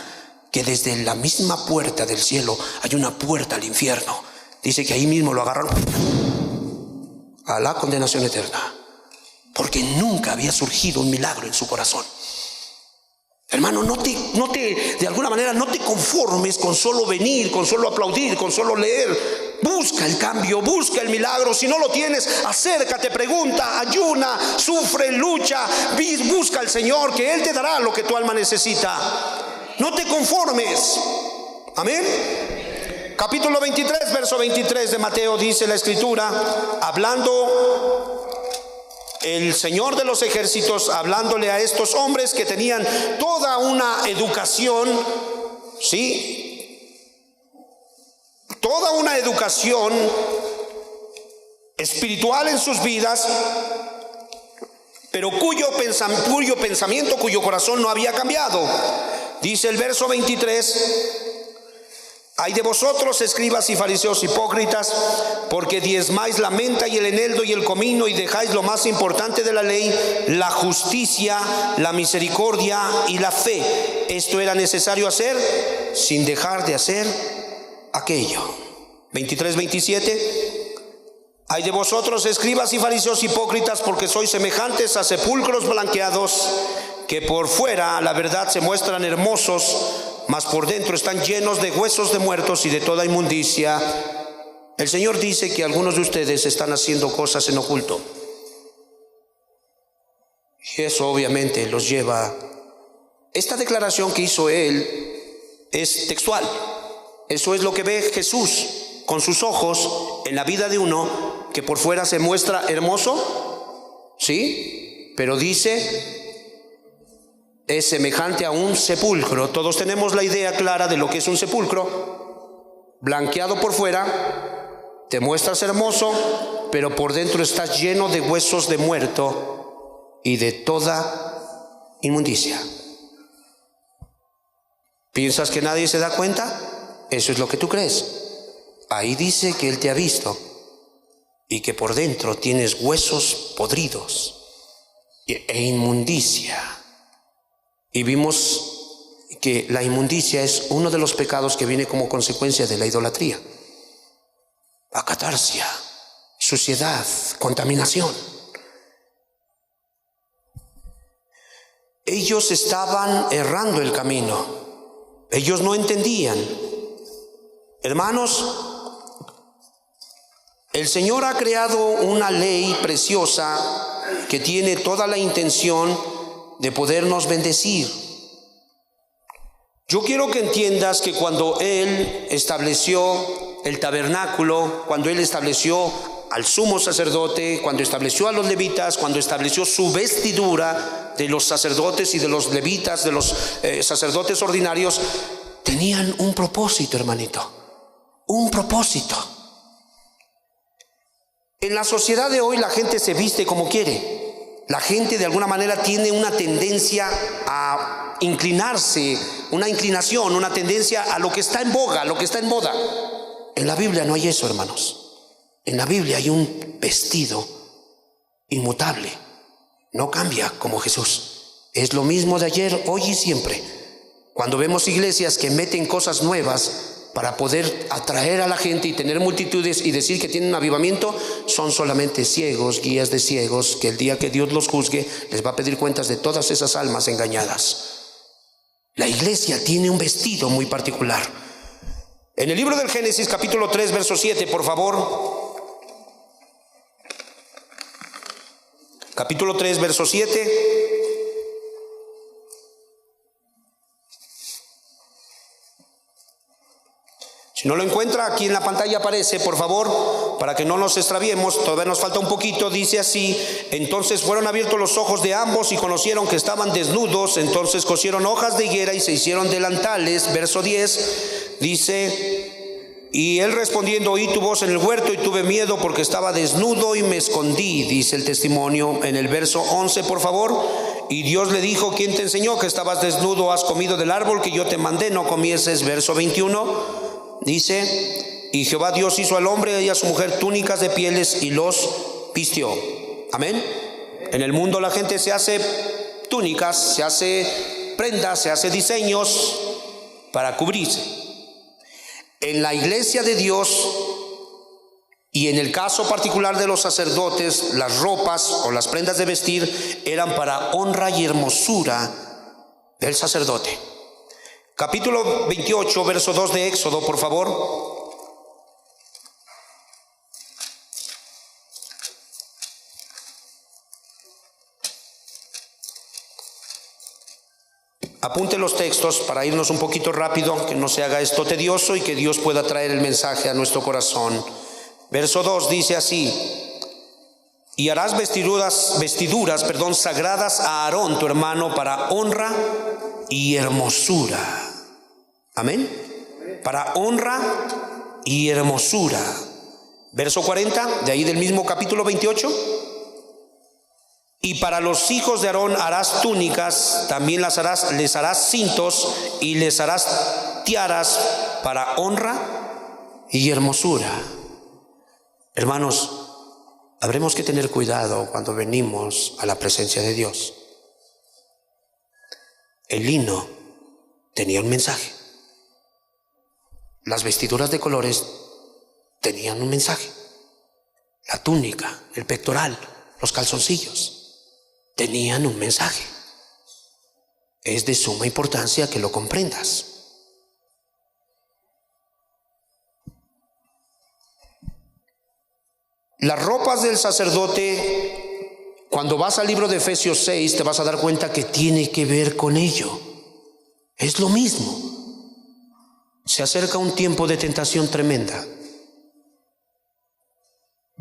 que desde la misma puerta del cielo hay una puerta al infierno. Dice que ahí mismo lo agarraron a la condenación eterna, porque nunca había surgido un milagro en su corazón. Hermano, de alguna manera no te conformes con solo venir, con solo aplaudir, con solo leer. Busca el cambio, busca el milagro. Si no lo tienes, acércate, pregunta, ayuna, sufre, lucha, busca al Señor, que Él te dará lo que tu alma necesita. No te conformes. Amén. Capítulo 23, verso 23 de Mateo, dice la Escritura, hablando el Señor de los ejércitos, hablándole a estos hombres que tenían toda una educación, ¿sí? Toda una educación espiritual en sus vidas. pero cuyo pensamiento, cuyo corazón no había cambiado. Dice el verso 23: ay de vosotros, escribas y fariseos hipócritas, porque diezmáis la menta y el eneldo y el comino, y dejáis lo más importante de la ley, la justicia, la misericordia y la fe. Esto era necesario hacer sin dejar de hacer aquello. 23-27: ay de vosotros, escribas y fariseos hipócritas, porque sois semejantes a sepulcros blanqueados, que por fuera a la verdad se muestran hermosos, mas por dentro están llenos de huesos de muertos y de toda inmundicia. El Señor dice que algunos de ustedes están haciendo cosas en oculto, y eso obviamente los lleva. Esta declaración que hizo él es textual. Eso es lo que ve Jesús con sus ojos en la vida de uno que por fuera se muestra hermoso, sí, pero dice es semejante a un sepulcro. Todos tenemos la idea clara de lo que es un sepulcro. Blanqueado por fuera, te muestras hermoso, pero por dentro estás lleno de huesos de muerto y de toda inmundicia. ¿Piensas que nadie se da cuenta? Eso es lo que tú crees. Ahí dice que Él te ha visto y que por dentro tienes huesos podridos e inmundicia. Y vimos que la inmundicia es uno de los pecados que viene como consecuencia de la idolatría. Acatarsia, suciedad, contaminación. Ellos estaban errando el camino. Ellos no entendían. Hermanos, el Señor ha creado una ley preciosa que tiene toda la intención de podernos bendecir. Yo quiero que entiendas que cuando Él estableció el tabernáculo, cuando Él estableció al sumo sacerdote, cuando estableció a los levitas, cuando estableció su vestidura de los sacerdotes y de los levitas, de los sacerdotes ordinarios, tenían un propósito, hermanito, un propósito. En la sociedad de hoy la gente se viste como quiere. La gente de alguna manera tiene una tendencia a inclinarse, una inclinación, una tendencia a lo que está en boga, a lo que está en moda. En la Biblia no hay eso, hermanos. En la Biblia hay un vestido inmutable. No cambia como Jesús. Es lo mismo de ayer, hoy y siempre. Cuando vemos iglesias que meten cosas nuevas para poder atraer a la gente y tener multitudes y decir que tienen un avivamiento, son solamente ciegos, guías de ciegos, que el día que Dios los juzgue les va a pedir cuentas de todas esas almas engañadas. La iglesia tiene un vestido muy particular. En el libro del Génesis, capítulo 3, verso 7, por favor. Capítulo 3, verso 7. Si no lo encuentra, aquí en la pantalla aparece, por favor, para que no nos extraviemos, todavía nos falta un poquito. Dice así: entonces fueron abiertos los ojos de ambos y conocieron que estaban desnudos, entonces cosieron hojas de higuera y se hicieron delantales. Verso 10 dice: y él respondiendo, oí tu voz en el huerto y tuve miedo porque estaba desnudo y me escondí. Dice el testimonio en el verso 11, por favor: y Dios le dijo, ¿quién te enseñó que estabas desnudo? ¿Has comido del árbol que yo te mandé no comieses? Verso 21 dice: y Jehová Dios hizo al hombre y a su mujer túnicas de pieles y los vistió. Amén. En el mundo la gente se hace túnicas, se hace prendas, se hace diseños para cubrirse. En la iglesia de Dios, y en el caso particular de los sacerdotes, las ropas o las prendas de vestir eran para honra y hermosura del sacerdote. Capítulo 28, verso 2 de Éxodo, por favor. Apunte los textos para irnos un poquito rápido, que no se haga esto tedioso y que Dios pueda traer el mensaje a nuestro corazón. Verso 2 dice así: y harás vestiduras, sagradas a Aarón tu hermano para honra y hermosura. Amén. Para honra y hermosura. Verso 40, de ahí del mismo capítulo 28. Y para los hijos de Aarón harás túnicas, también les harás cintos y les harás tiaras para honra y hermosura. Hermanos, habremos que tener cuidado cuando venimos a la presencia de Dios. El lino tenía un mensaje. Las vestiduras de colores tenían un mensaje. La túnica, el pectoral, los calzoncillos tenían un mensaje. Es de suma importancia que lo comprendas. Las ropas del sacerdote, cuando vas al libro de Efesios 6, te vas a dar cuenta que tiene que ver con ello. Es lo mismo. Se acerca un tiempo de tentación tremenda.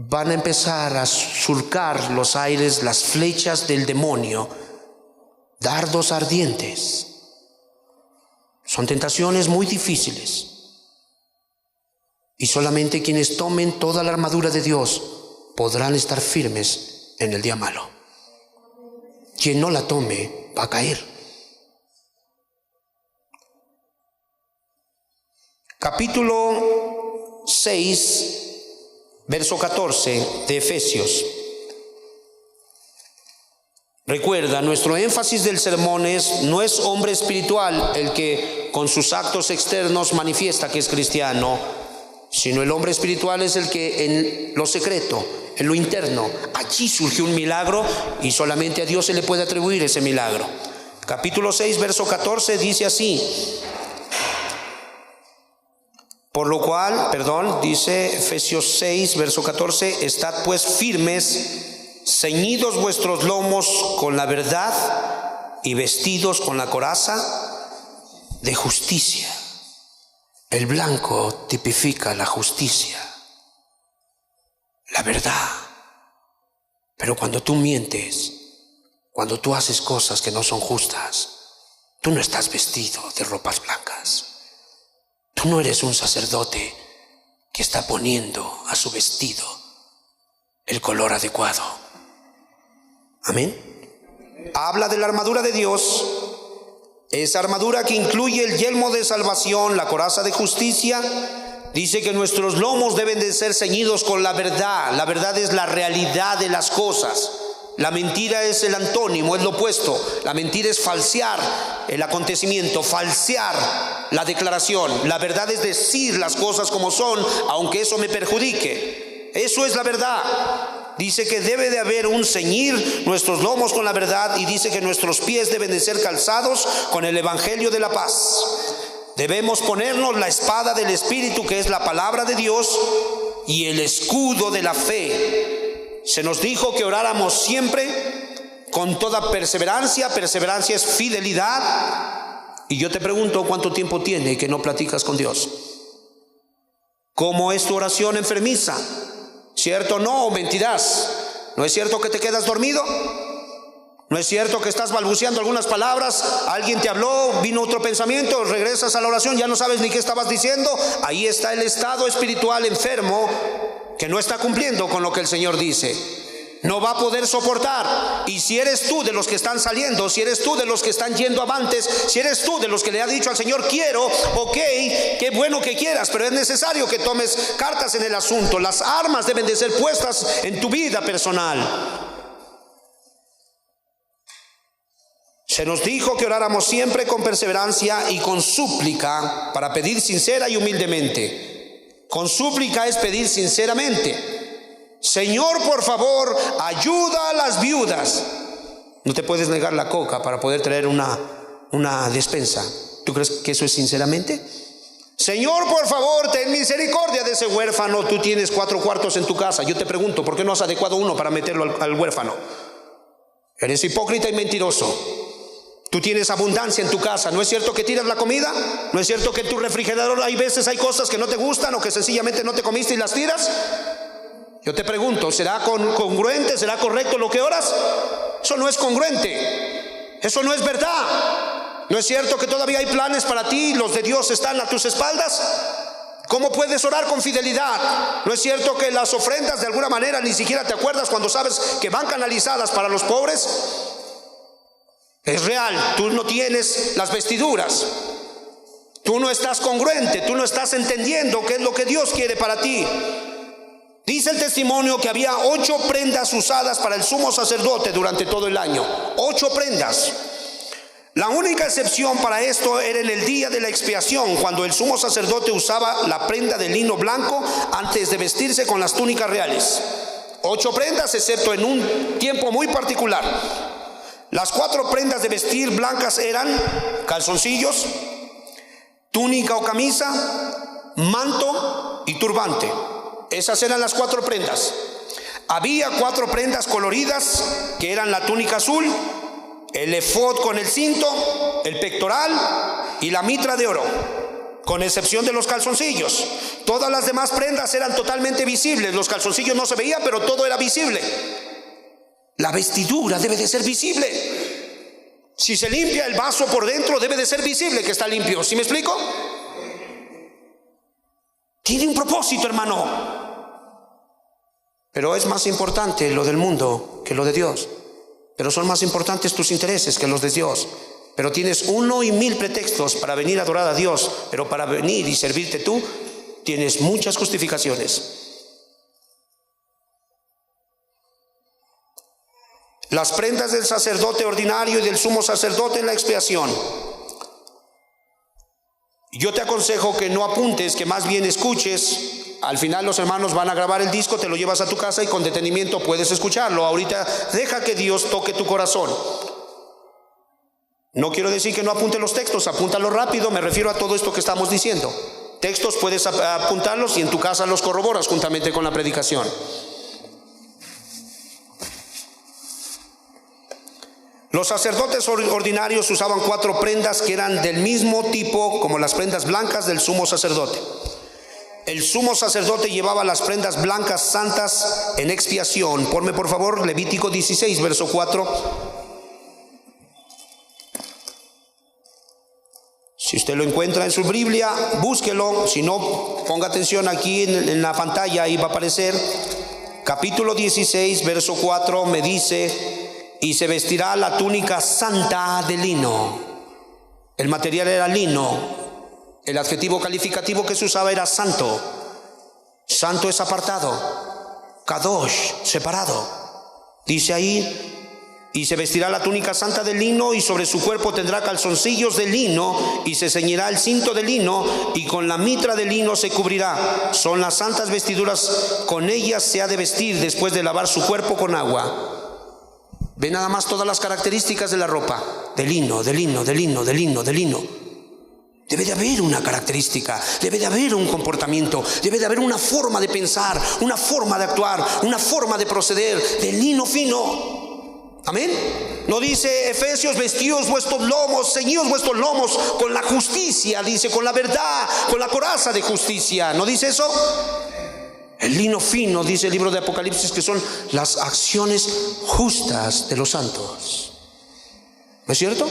Van a empezar a surcar los aires las flechas del demonio, dardos ardientes. Son tentaciones muy difíciles. Y solamente quienes tomen toda la armadura de Dios podrán estar firmes en el día malo. Quien no la tome va a caer. Capítulo 6, verso 14 de Efesios. Recuerda, nuestro énfasis del sermón no es hombre espiritual el que con sus actos externos manifiesta que es cristiano, sino el hombre espiritual es el que en lo secreto, en lo interno, allí surgió un milagro y solamente a Dios se le puede atribuir ese milagro. Capítulo 6, verso 14 dice así: por lo cual, dice Efesios 6, verso 14, estad pues firmes, ceñidos vuestros lomos con la verdad y vestidos con la coraza de justicia. El blanco tipifica la justicia, la verdad. Pero cuando tú mientes, cuando tú haces cosas que no son justas, tú no estás vestido de ropas blancas. Tú no eres un sacerdote que está poniendo a su vestido el color adecuado. Amén. Habla de la armadura de Dios. Esa armadura que incluye el yelmo de salvación, la coraza de justicia. Dice que nuestros lomos deben de ser ceñidos con la verdad. La verdad es la realidad de las cosas. La mentira es el antónimo, es lo opuesto. La mentira es falsear el acontecimiento, falsear la declaración. La verdad es decir las cosas como son, aunque eso me perjudique. Eso es la verdad. Dice que debe de haber un ceñir nuestros lomos con la verdad, y dice que nuestros pies deben de ser calzados con el evangelio de la paz. Debemos ponernos la espada del Espíritu, que es la palabra de Dios, y el escudo de la fe. Se nos dijo que oráramos siempre con toda perseverancia. Perseverancia es fidelidad. Y yo te pregunto, ¿cuánto tiempo tiene que no platicas con Dios? ¿Cómo es tu oración enfermiza? ¿Cierto o no? ¿O mentirás? ¿No es cierto que te quedas dormido? ¿No es cierto que estás balbuceando algunas palabras? Alguien te habló, vino otro pensamiento, regresas a la oración, ya no sabes ni qué estabas diciendo. Ahí está el estado espiritual enfermo que no está cumpliendo con lo que el Señor dice. No va a poder soportar. Y si eres tú de los que están saliendo, si eres tú de los que están yendo avantes, si eres tú de los que le ha dicho al Señor quiero, ok, qué bueno que quieras, pero es necesario que tomes cartas en el asunto. Las armas deben de ser puestas en tu vida personal. Se nos dijo que oráramos siempre con perseverancia y con súplica, para pedir sincera y humildemente. Con súplica es pedir sinceramente. Señor, por favor, ayuda a las viudas. No te puedes negar la coca para poder traer una despensa. ¿Tú crees que eso es sinceramente? Señor, por favor, ten misericordia de ese huérfano. Tú tienes 4 cuartos en tu casa. Yo te pregunto, ¿por qué no has adecuado uno para meterlo al huérfano? Eres hipócrita y mentiroso. Tú tienes abundancia en tu casa. ¿No es cierto que tiras la comida? ¿No es cierto que en tu refrigerador hay cosas que no te gustan o que sencillamente no te comiste y las tiras? Yo te pregunto, ¿será congruente? ¿Será correcto lo que oras? Eso no es congruente. Eso no es verdad. ¿No es cierto que todavía hay planes para ti? ¿Los de Dios están a tus espaldas? ¿Cómo puedes orar con fidelidad? ¿No es cierto que las ofrendas de alguna manera ni siquiera te acuerdas cuando sabes que van canalizadas para los pobres? Es real, tú no tienes las vestiduras, tú no estás congruente, tú no estás entendiendo qué es lo que Dios quiere para ti. Dice el testimonio que había 8 prendas usadas para el sumo sacerdote durante todo el año. 8 prendas. La única excepción para esto era en el día de la expiación, cuando el sumo sacerdote usaba la prenda de lino blanco antes de vestirse con las túnicas reales. 8 prendas, excepto en un tiempo muy particular. Las 4 prendas de vestir blancas eran calzoncillos, túnica o camisa, manto y turbante. Esas eran las 4 prendas. Había 4 prendas coloridas, que eran la túnica azul, el efod con el cinto, el pectoral y la mitra de oro, con excepción de los calzoncillos. Todas las demás prendas eran totalmente visibles. Los calzoncillos no se veían, pero todo era visible. La vestidura debe de ser visible. Si se limpia el vaso por dentro, debe de ser visible que está limpio. ¿Sí me explico? Tiene un propósito, hermano. Pero es más importante lo del mundo que lo de Dios. Pero son más importantes tus intereses que los de Dios. Pero tienes 1 y 1000 pretextos para venir a adorar a Dios. Pero para venir y servirte tú, tienes muchas justificaciones. Las prendas del sacerdote ordinario y del sumo sacerdote en la expiación. Yo te aconsejo que no apuntes, que más bien escuches. Al final los hermanos van a grabar el disco, te lo llevas a tu casa y con detenimiento puedes escucharlo. Ahorita deja que Dios toque tu corazón. No quiero decir que no apunte los textos, apúntalo rápido, me refiero a todo esto que estamos diciendo. Textos puedes apuntarlos y en tu casa los corroboras juntamente con la predicación. Los sacerdotes ordinarios usaban 4 prendas que eran del mismo tipo como las prendas blancas del sumo sacerdote. El sumo sacerdote llevaba las prendas blancas santas en expiación. Ponme por favor Levítico 16, verso 4. Si usted lo encuentra en su Biblia, búsquelo. Si no, ponga atención aquí en la pantalla, ahí va a aparecer. Capítulo 16, verso 4 me dice: y se vestirá la túnica santa de lino. El material era lino. El adjetivo calificativo que se usaba era santo. Santo es apartado. Kadosh, separado. Dice ahí: y se vestirá la túnica santa de lino, y sobre su cuerpo tendrá calzoncillos de lino, y se ceñirá el cinto de lino, y con la mitra de lino se cubrirá. Son las santas vestiduras, con ellas se ha de vestir después de lavar su cuerpo con agua. Ve nada más todas las características de la ropa. De lino, de lino, de lino, de lino, de lino. Debe de haber una característica, debe de haber un comportamiento, debe de haber una forma de pensar, una forma de actuar, una forma de proceder, de lino fino. Amén. No dice Efesios: vestidos vuestros lomos, ceñidos vuestros lomos con la justicia, dice, con la verdad, con la coraza de justicia. ¿No dice eso? El lino fino, dice el libro de Apocalipsis, que son las acciones justas de los santos. ¿No es cierto?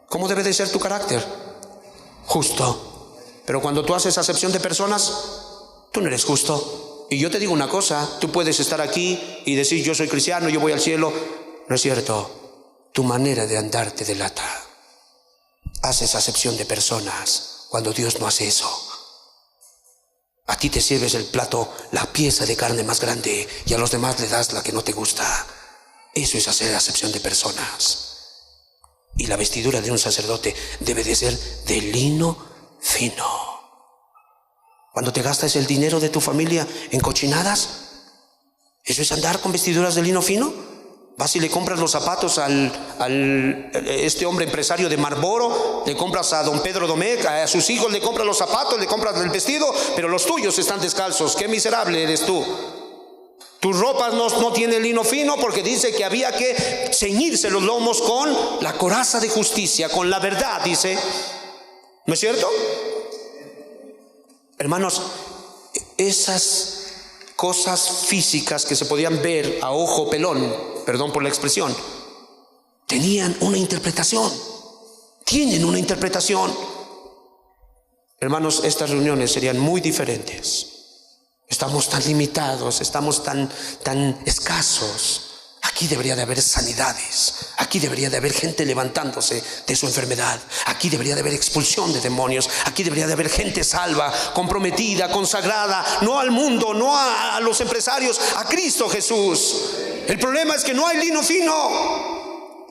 ¿Cómo debe de ser tu carácter? Justo. Pero cuando tú haces acepción de personas, tú no eres justo. Y yo te digo una cosa: tú puedes estar aquí y decir: yo soy cristiano, yo voy al cielo. No es cierto. Tu manera de andar te delata. Haces acepción de personas cuando Dios no hace eso. A ti te sirves el plato, la pieza de carne más grande, y a los demás le das la que no te gusta. Eso es hacer acepción de personas. Y la vestidura de un sacerdote debe de ser de lino fino. Cuando te gastas el dinero de tu familia en cochinadas, ¿eso es andar con vestiduras de lino fino? Vas y le compras los zapatos este hombre empresario de Marlboro, le compras a don Pedro Domecq, a sus hijos le compras los zapatos, le compras el vestido, pero los tuyos están descalzos. ¡Qué miserable eres tú! Tus ropas no tienen lino fino, porque dice que había que ceñirse los lomos con la coraza de justicia, con la verdad, dice. ¿No es cierto? Hermanos, esas cosas físicas que se podían ver a ojo pelón, perdón por la expresión, tenían una interpretación. Tienen una interpretación. hermanos, estas reuniones serían muy diferentes. Estamos tan limitados, estamos tan escasos. Aquí debería de haber sanidades, aquí debería de haber gente levantándose de su enfermedad, aquí debería de haber expulsión de demonios, aquí debería de haber gente salva, comprometida, consagrada, no al mundo, no a los empresarios, a Cristo Jesús. El problema es que no hay lino fino.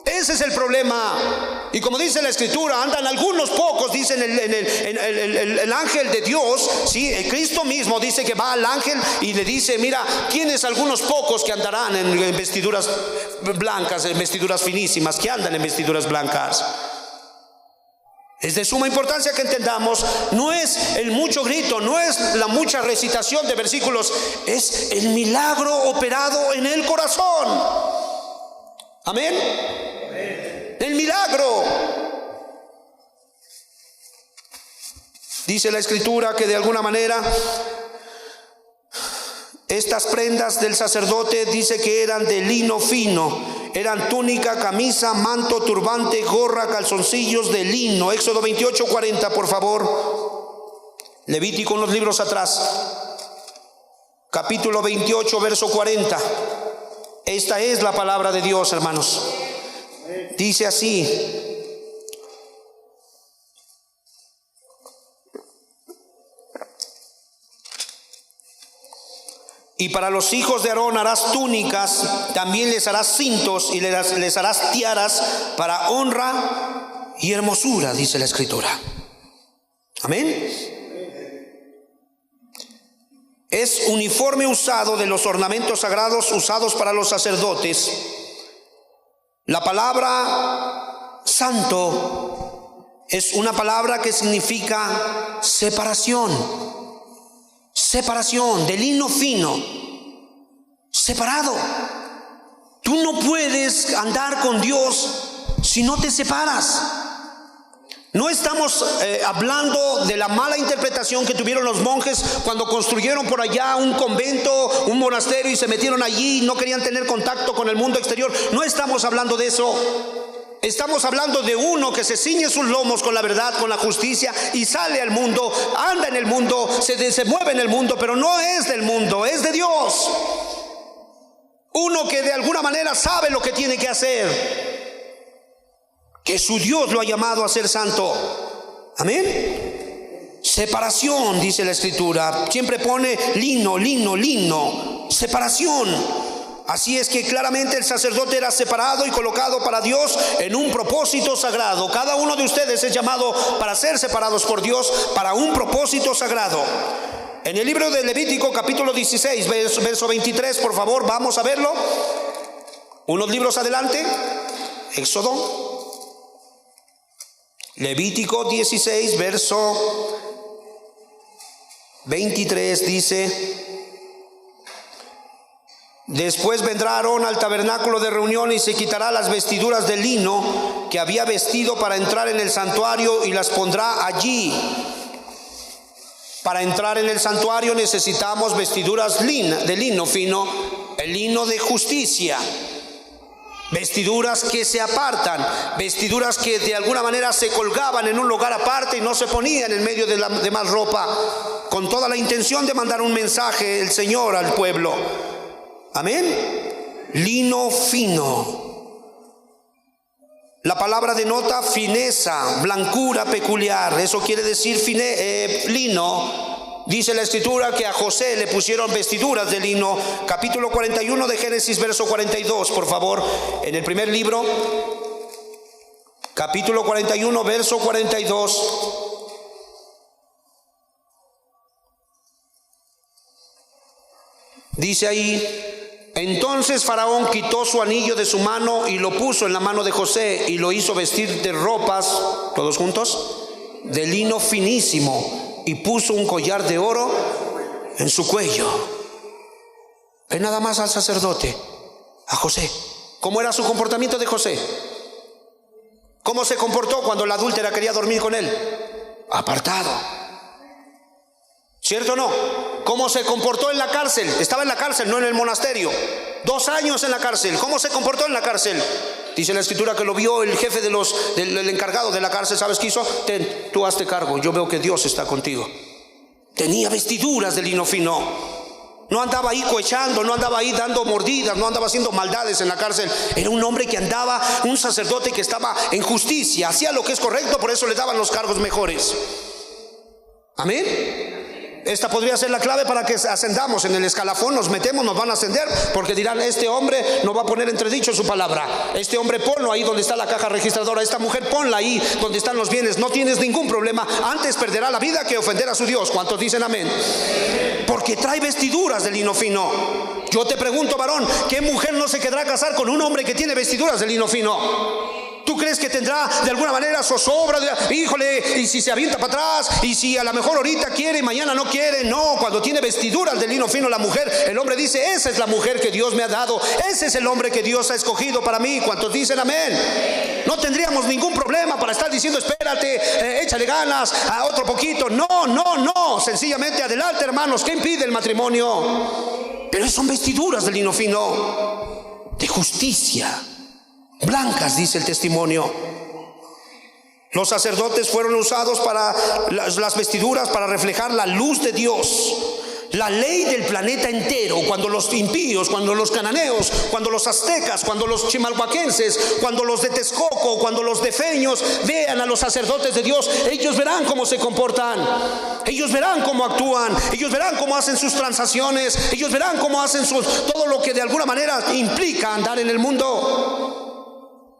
Ese es el problema. Y como dice la Escritura, andan algunos pocos, dicen el ángel de Dios, ¿sí? El Cristo mismo dice que va al ángel y le dice: mira, tienes algunos pocos que andarán en vestiduras blancas, en vestiduras finísimas, que andan en vestiduras blancas. Es de suma importancia que entendamos, no es el mucho grito, no es la mucha recitación de versículos, es el milagro operado en el corazón. Amén. El milagro. Dice la Escritura que de alguna manera estas prendas del sacerdote, dice que eran de lino fino. Eran túnica, camisa, manto, turbante, gorra, calzoncillos de lino. Éxodo 28:40, por favor. Levítico, unos libros atrás. Capítulo 28, verso 40. Esta es la palabra de Dios, hermanos. Dice así: y para los hijos de Aarón harás túnicas, también les harás cintos y les harás tiaras para honra y hermosura, dice la Escritura. Amén. Es uniforme usado de los ornamentos sagrados usados para los sacerdotes. La palabra santo es una palabra que significa separación. Separación, de lino fino, separado. Tú no puedes andar con Dios si no te separas. No estamos hablando de la mala interpretación que tuvieron los monjes cuando construyeron por allá un convento, un monasterio, y se metieron allí y no querían tener contacto con el mundo exterior. No estamos hablando de eso. Estamos hablando de uno que se ciñe sus lomos con la verdad, con la justicia, y sale al mundo, anda en el mundo, se mueve en el mundo, pero no es del mundo, es de Dios. Uno que de alguna manera sabe lo que tiene que hacer, que su Dios lo ha llamado a ser santo. Amén. Separación, dice la Escritura. Siempre pone lino, lino, lino. Separación. Así es que claramente el sacerdote era separado y colocado para Dios en un propósito sagrado. Cada uno de ustedes es llamado para ser separados por Dios para un propósito sagrado. En el libro de Levítico, capítulo 16, verso 23, por favor, vamos a verlo. Unos libros adelante. Éxodo. Levítico 16, verso 23 dice: después vendrá Aarón al tabernáculo de reunión y se quitará las vestiduras de lino que había vestido para entrar en el santuario y las pondrá allí. Para entrar en el santuario necesitamos vestiduras de lino fino, el lino de justicia. Vestiduras que se apartan, vestiduras que de alguna manera se colgaban en un lugar aparte y no se ponían en medio de la demás ropa, con toda la intención de mandar un mensaje el Señor al pueblo. Amén. Lino fino. La palabra denota fineza, blancura peculiar. Eso quiere decir lino. Dice la Escritura que a José le pusieron vestiduras de lino. Capítulo 41 de Génesis, verso 42, por favor. En el primer libro, capítulo 41, verso 42. Dice ahí: entonces Faraón quitó su anillo de su mano y lo puso en la mano de José y lo hizo vestir de ropas, todos juntos, de lino finísimo, y puso un collar de oro en su cuello. Ve nada más al sacerdote, a José. ¿Cómo era su comportamiento de José? ¿Cómo se comportó cuando la adúltera quería dormir con él? Apartado. ¿Cierto o no? ¿Cómo se comportó en la cárcel? Estaba en la cárcel, no en el monasterio. 2 años en la cárcel. ¿Cómo se comportó en la cárcel? Dice la escritura que lo vio el jefe del encargado de la cárcel. ¿Sabes qué hizo? Tú hazte cargo, yo veo que Dios está contigo. Tenía vestiduras de lino fino. No andaba ahí cohechando, no andaba ahí dando mordidas, no andaba haciendo maldades en la cárcel. Era un hombre que andaba, un sacerdote que estaba en justicia, hacía lo que es correcto, por eso le daban los cargos mejores. Amén. Esta podría ser la clave para que ascendamos en el escalafón, nos metemos, nos van a ascender, porque dirán, este hombre no va a poner entredicho su palabra. Este hombre ponlo ahí donde está la caja registradora, esta mujer ponla ahí donde están los bienes, no tienes ningún problema. Antes perderá la vida que ofender a su Dios. ¿Cuántos dicen amén? Porque trae vestiduras de lino fino. Yo te pregunto, varón, ¿qué mujer no se quedará a casar con un hombre que tiene vestiduras de lino fino? ¿Tú crees que tendrá de alguna manera zozobra? Híjole, y si se avienta para atrás, y si a lo mejor ahorita quiere y mañana no quiere. No, cuando tiene vestiduras de lino fino la mujer, el hombre dice, esa es la mujer que Dios me ha dado, ese es el hombre que Dios ha escogido para mí. ¿Cuántos dicen amén? No tendríamos ningún problema para estar diciendo, espérate, échale ganas, a otro poquito. No, sencillamente adelante, hermanos. ¿Qué impide el matrimonio? Pero son vestiduras de lino fino, de justicia, blancas, dice el testimonio. Los sacerdotes fueron usados para las vestiduras para reflejar la luz de Dios, la ley del planeta entero. Cuando los impíos, cuando los cananeos, cuando los aztecas, cuando los chimalhuaquenses, cuando los de Texcoco, cuando los defeños vean a los sacerdotes de Dios, ellos verán cómo se comportan, ellos verán cómo actúan, ellos verán cómo hacen sus transacciones, ellos verán cómo hacen todo lo que de alguna manera implica andar en el mundo.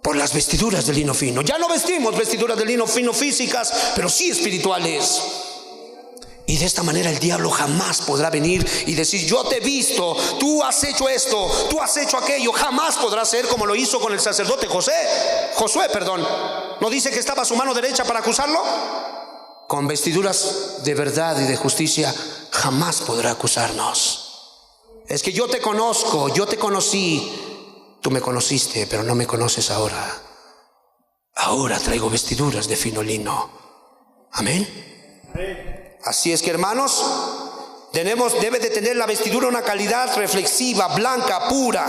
Por las vestiduras de lino fino. Ya no vestimos vestiduras de lino fino físicas, pero sí espirituales. Y de esta manera el diablo jamás podrá venir y decir, yo te he visto, tú has hecho esto, tú has hecho aquello. Jamás podrá ser como lo hizo con el sacerdote Josué. ¿No dice que estaba a su mano derecha para acusarlo? Con vestiduras de verdad y de justicia jamás podrá acusarnos. Es que yo te conozco, yo te conocí. Tú me conociste, pero no me conoces ahora. Ahora traigo vestiduras de fino lino. Amén. Así es que, hermanos, debe de tener la vestidura una calidad reflexiva, blanca, pura.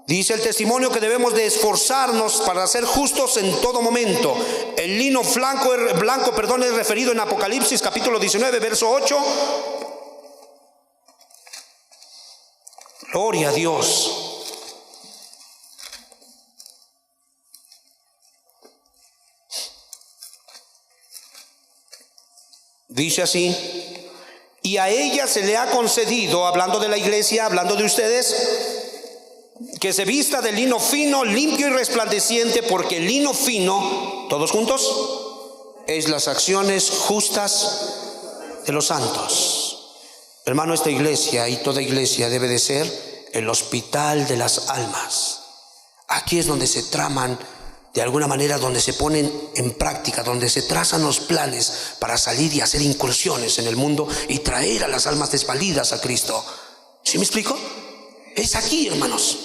Dice el testimonio que debemos de esforzarnos para ser justos en todo momento. El lino blanco, es referido en Apocalipsis capítulo 19, verso 8. Gloria a Dios. Dice así: y a ella se le ha concedido, hablando de la iglesia, hablando de ustedes, que se vista de lino fino, limpio y resplandeciente, porque el lino fino, todos juntos, es las acciones justas de los santos. Hermano, esta iglesia y toda iglesia debe de ser el hospital de las almas. Aquí es donde se traman, de alguna manera, donde se ponen en práctica, donde se trazan los planes para salir y hacer incursiones en el mundo y traer a las almas desvalidas a Cristo. ¿Sí me explico? Es aquí, hermanos.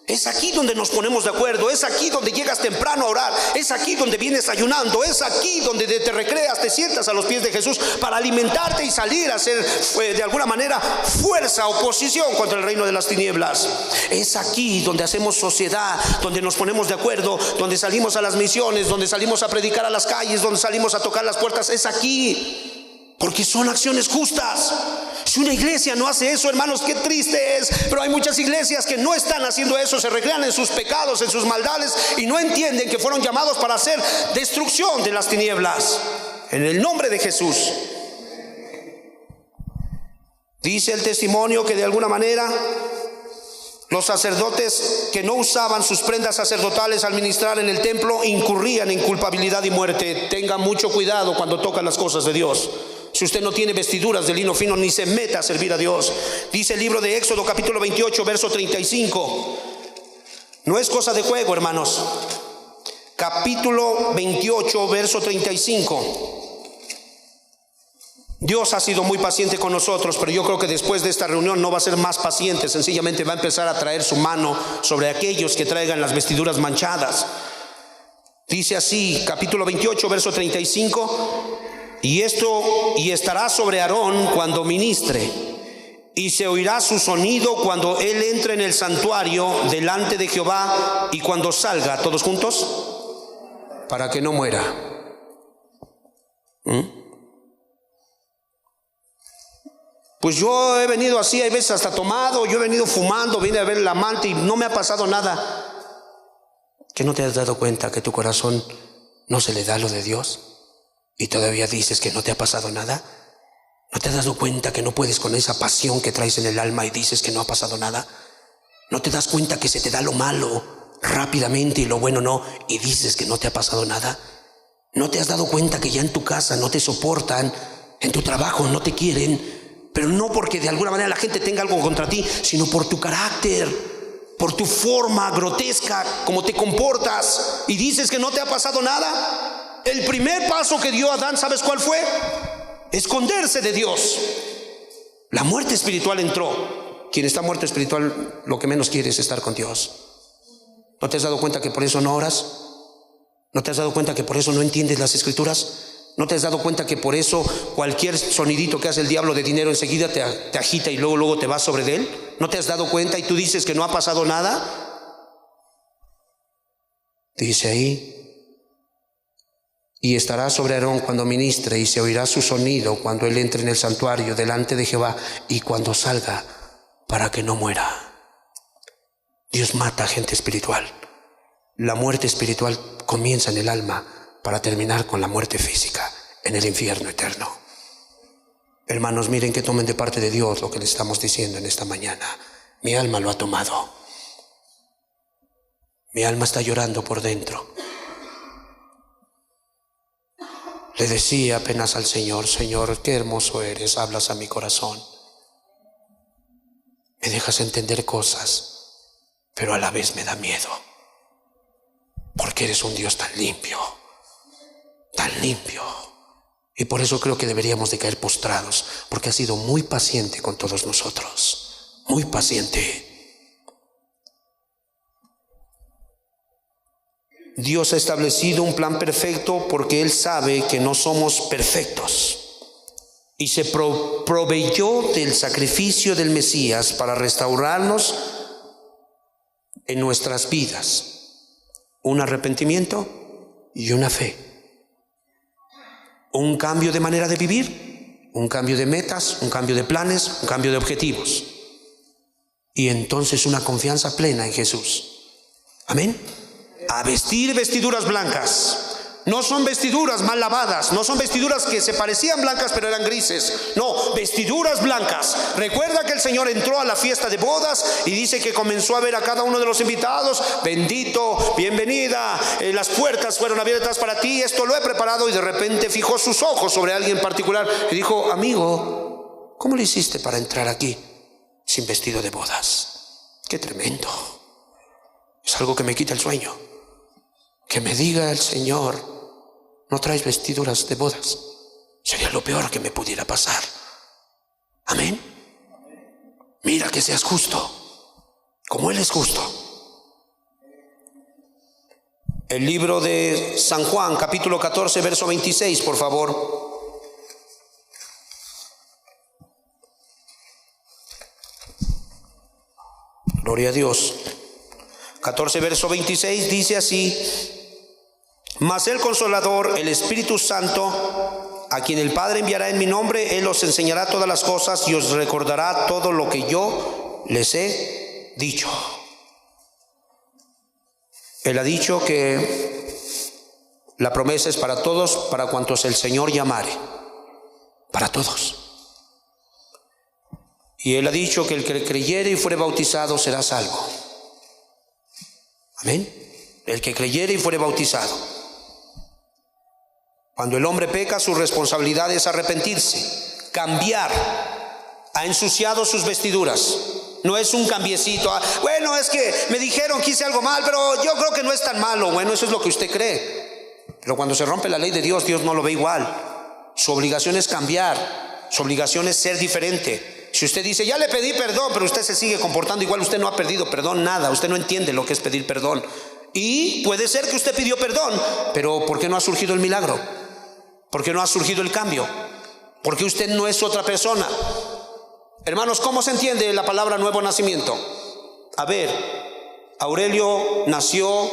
Es aquí donde nos ponemos de acuerdo, es aquí donde llegas temprano a orar, es aquí donde vienes ayunando, es aquí donde te recreas, te sientas a los pies de Jesús para alimentarte y salir a hacer de alguna manera fuerza, oposición contra el reino de las tinieblas. Es aquí donde hacemos sociedad, donde nos ponemos de acuerdo, donde salimos a las misiones, donde salimos a predicar a las calles, donde salimos a tocar las puertas. Es aquí, porque son acciones justas. Si una iglesia no hace eso, hermanos, qué triste es. Pero hay muchas iglesias que no están haciendo eso, se recrean en sus pecados, en sus maldades, y no entienden que fueron llamados para hacer destrucción de las tinieblas. En el nombre de Jesús. Dice el testimonio que de alguna manera los sacerdotes que no usaban sus prendas sacerdotales al ministrar en el templo incurrían en culpabilidad y muerte. Tenga mucho cuidado cuando tocan las cosas de Dios. Si usted no tiene vestiduras de lino fino, ni se meta a servir a Dios. Dice el libro de Éxodo capítulo 28, verso 35. No es cosa de juego, hermanos. Capítulo 28, verso 35. Dios ha sido muy paciente con nosotros, pero yo creo que después de esta reunión no va a ser más paciente. Sencillamente va a empezar a traer su mano sobre aquellos que traigan las vestiduras manchadas. Dice así, capítulo 28, verso 35. Y estará sobre Aarón cuando ministre, y se oirá su sonido cuando él entre en el santuario delante de Jehová y cuando salga, todos juntos, para que no muera. Pues yo he venido así, hay veces hasta tomado, yo he venido fumando, vine a ver el amante y no me ha pasado nada. ¿Que no te has dado cuenta que tu corazón no se le da lo de Dios? Y todavía dices que no te ha pasado nada. ¿No te has dado cuenta que no puedes con esa pasión que traes en el alma y dices que no ha pasado nada? ¿No te das cuenta que se te da lo malo rápidamente y lo bueno no, y dices que no te ha pasado nada? ¿No te has dado cuenta que ya en tu casa no te soportan, en tu trabajo no te quieren, pero no porque de alguna manera la gente tenga algo contra ti, sino por tu carácter, por tu forma grotesca, cómo te comportas, y dices que no te ha pasado nada? El primer paso que dio Adán, ¿sabes cuál fue? Esconderse de Dios. La muerte espiritual entró. Quien está muerto espiritual, lo que menos quiere es estar con Dios. ¿No te has dado cuenta que por eso no oras? ¿No te has dado cuenta que por eso no entiendes las escrituras? ¿No te has dado cuenta que por eso cualquier sonidito que hace el diablo de dinero enseguida te agita y luego te vas sobre de él? ¿No te has dado cuenta y tú dices que no ha pasado nada? Dice ahí: y estará sobre Aarón cuando ministre, y se oirá su sonido cuando él entre en el santuario delante de Jehová y cuando salga, para que no muera. Dios mata a gente espiritual. La muerte espiritual comienza en el alma para terminar con la muerte física en el infierno eterno. Hermanos, miren que tomen de parte de Dios lo que les estamos diciendo en esta mañana. Mi alma lo ha tomado. Mi alma está llorando por dentro. Le decía apenas al Señor: Señor, qué hermoso eres, hablas a mi corazón. Me dejas entender cosas, pero a la vez me da miedo, porque eres un Dios tan limpio, tan limpio. Y por eso creo que deberíamos de caer postrados, porque has sido muy paciente con todos nosotros, muy paciente. Dios ha establecido un plan perfecto porque Él sabe que no somos perfectos. Y se proveyó del sacrificio del Mesías para restaurarnos en nuestras vidas. Un arrepentimiento y una fe. Un cambio de manera de vivir, un cambio de metas, un cambio de planes, un cambio de objetivos. Y entonces una confianza plena en Jesús. Amén. A vestir vestiduras blancas. No son vestiduras mal lavadas, no son vestiduras que se parecían blancas pero eran grises. No, vestiduras blancas. Recuerda que el Señor entró a la fiesta de bodas y dice que comenzó a ver a cada uno de los invitados: bendito, bienvenida, las puertas fueron abiertas para ti, esto lo he preparado. Y de repente fijó sus ojos sobre alguien particular y dijo: amigo, ¿cómo le hiciste para entrar aquí sin vestido de bodas? Qué tremendo. Es algo que me quita el sueño. Que me diga el Señor: no traes vestiduras de bodas. Sería lo peor que me pudiera pasar. Amén. Mira que seas justo, como Él es justo. El libro de San Juan, capítulo 14, verso 26, por favor. Gloria a Dios. 14, verso 26 dice así: mas el Consolador, el Espíritu Santo, a quien el Padre enviará en mi nombre, Él os enseñará todas las cosas y os recordará todo lo que yo les he dicho. Él ha dicho que la promesa es para todos, para cuantos el Señor llamare, para todos. Y Él ha dicho que el que creyere y fuere bautizado será salvo. Amén. El que creyere y fuere bautizado. Cuando el hombre peca, su responsabilidad es arrepentirse, cambiar. Ha ensuciado sus vestiduras. No es un cambiecito. Bueno, es que me dijeron que hice algo mal, pero yo creo que no es tan malo. Bueno, eso es lo que usted cree. Pero cuando se rompe la ley de Dios, Dios no lo ve igual. Su obligación es cambiar. Su obligación es ser diferente. Si usted dice: ya le pedí perdón, pero usted se sigue comportando igual, usted no ha pedido perdón, nada. Usted no entiende lo que es pedir perdón. Y puede ser que usted pidió perdón, pero ¿por qué no ha surgido el milagro? ¿Por qué no ha surgido el cambio? Porque usted no es otra persona. Hermanos, ¿cómo se entiende la palabra nuevo nacimiento? A ver, Aurelio nació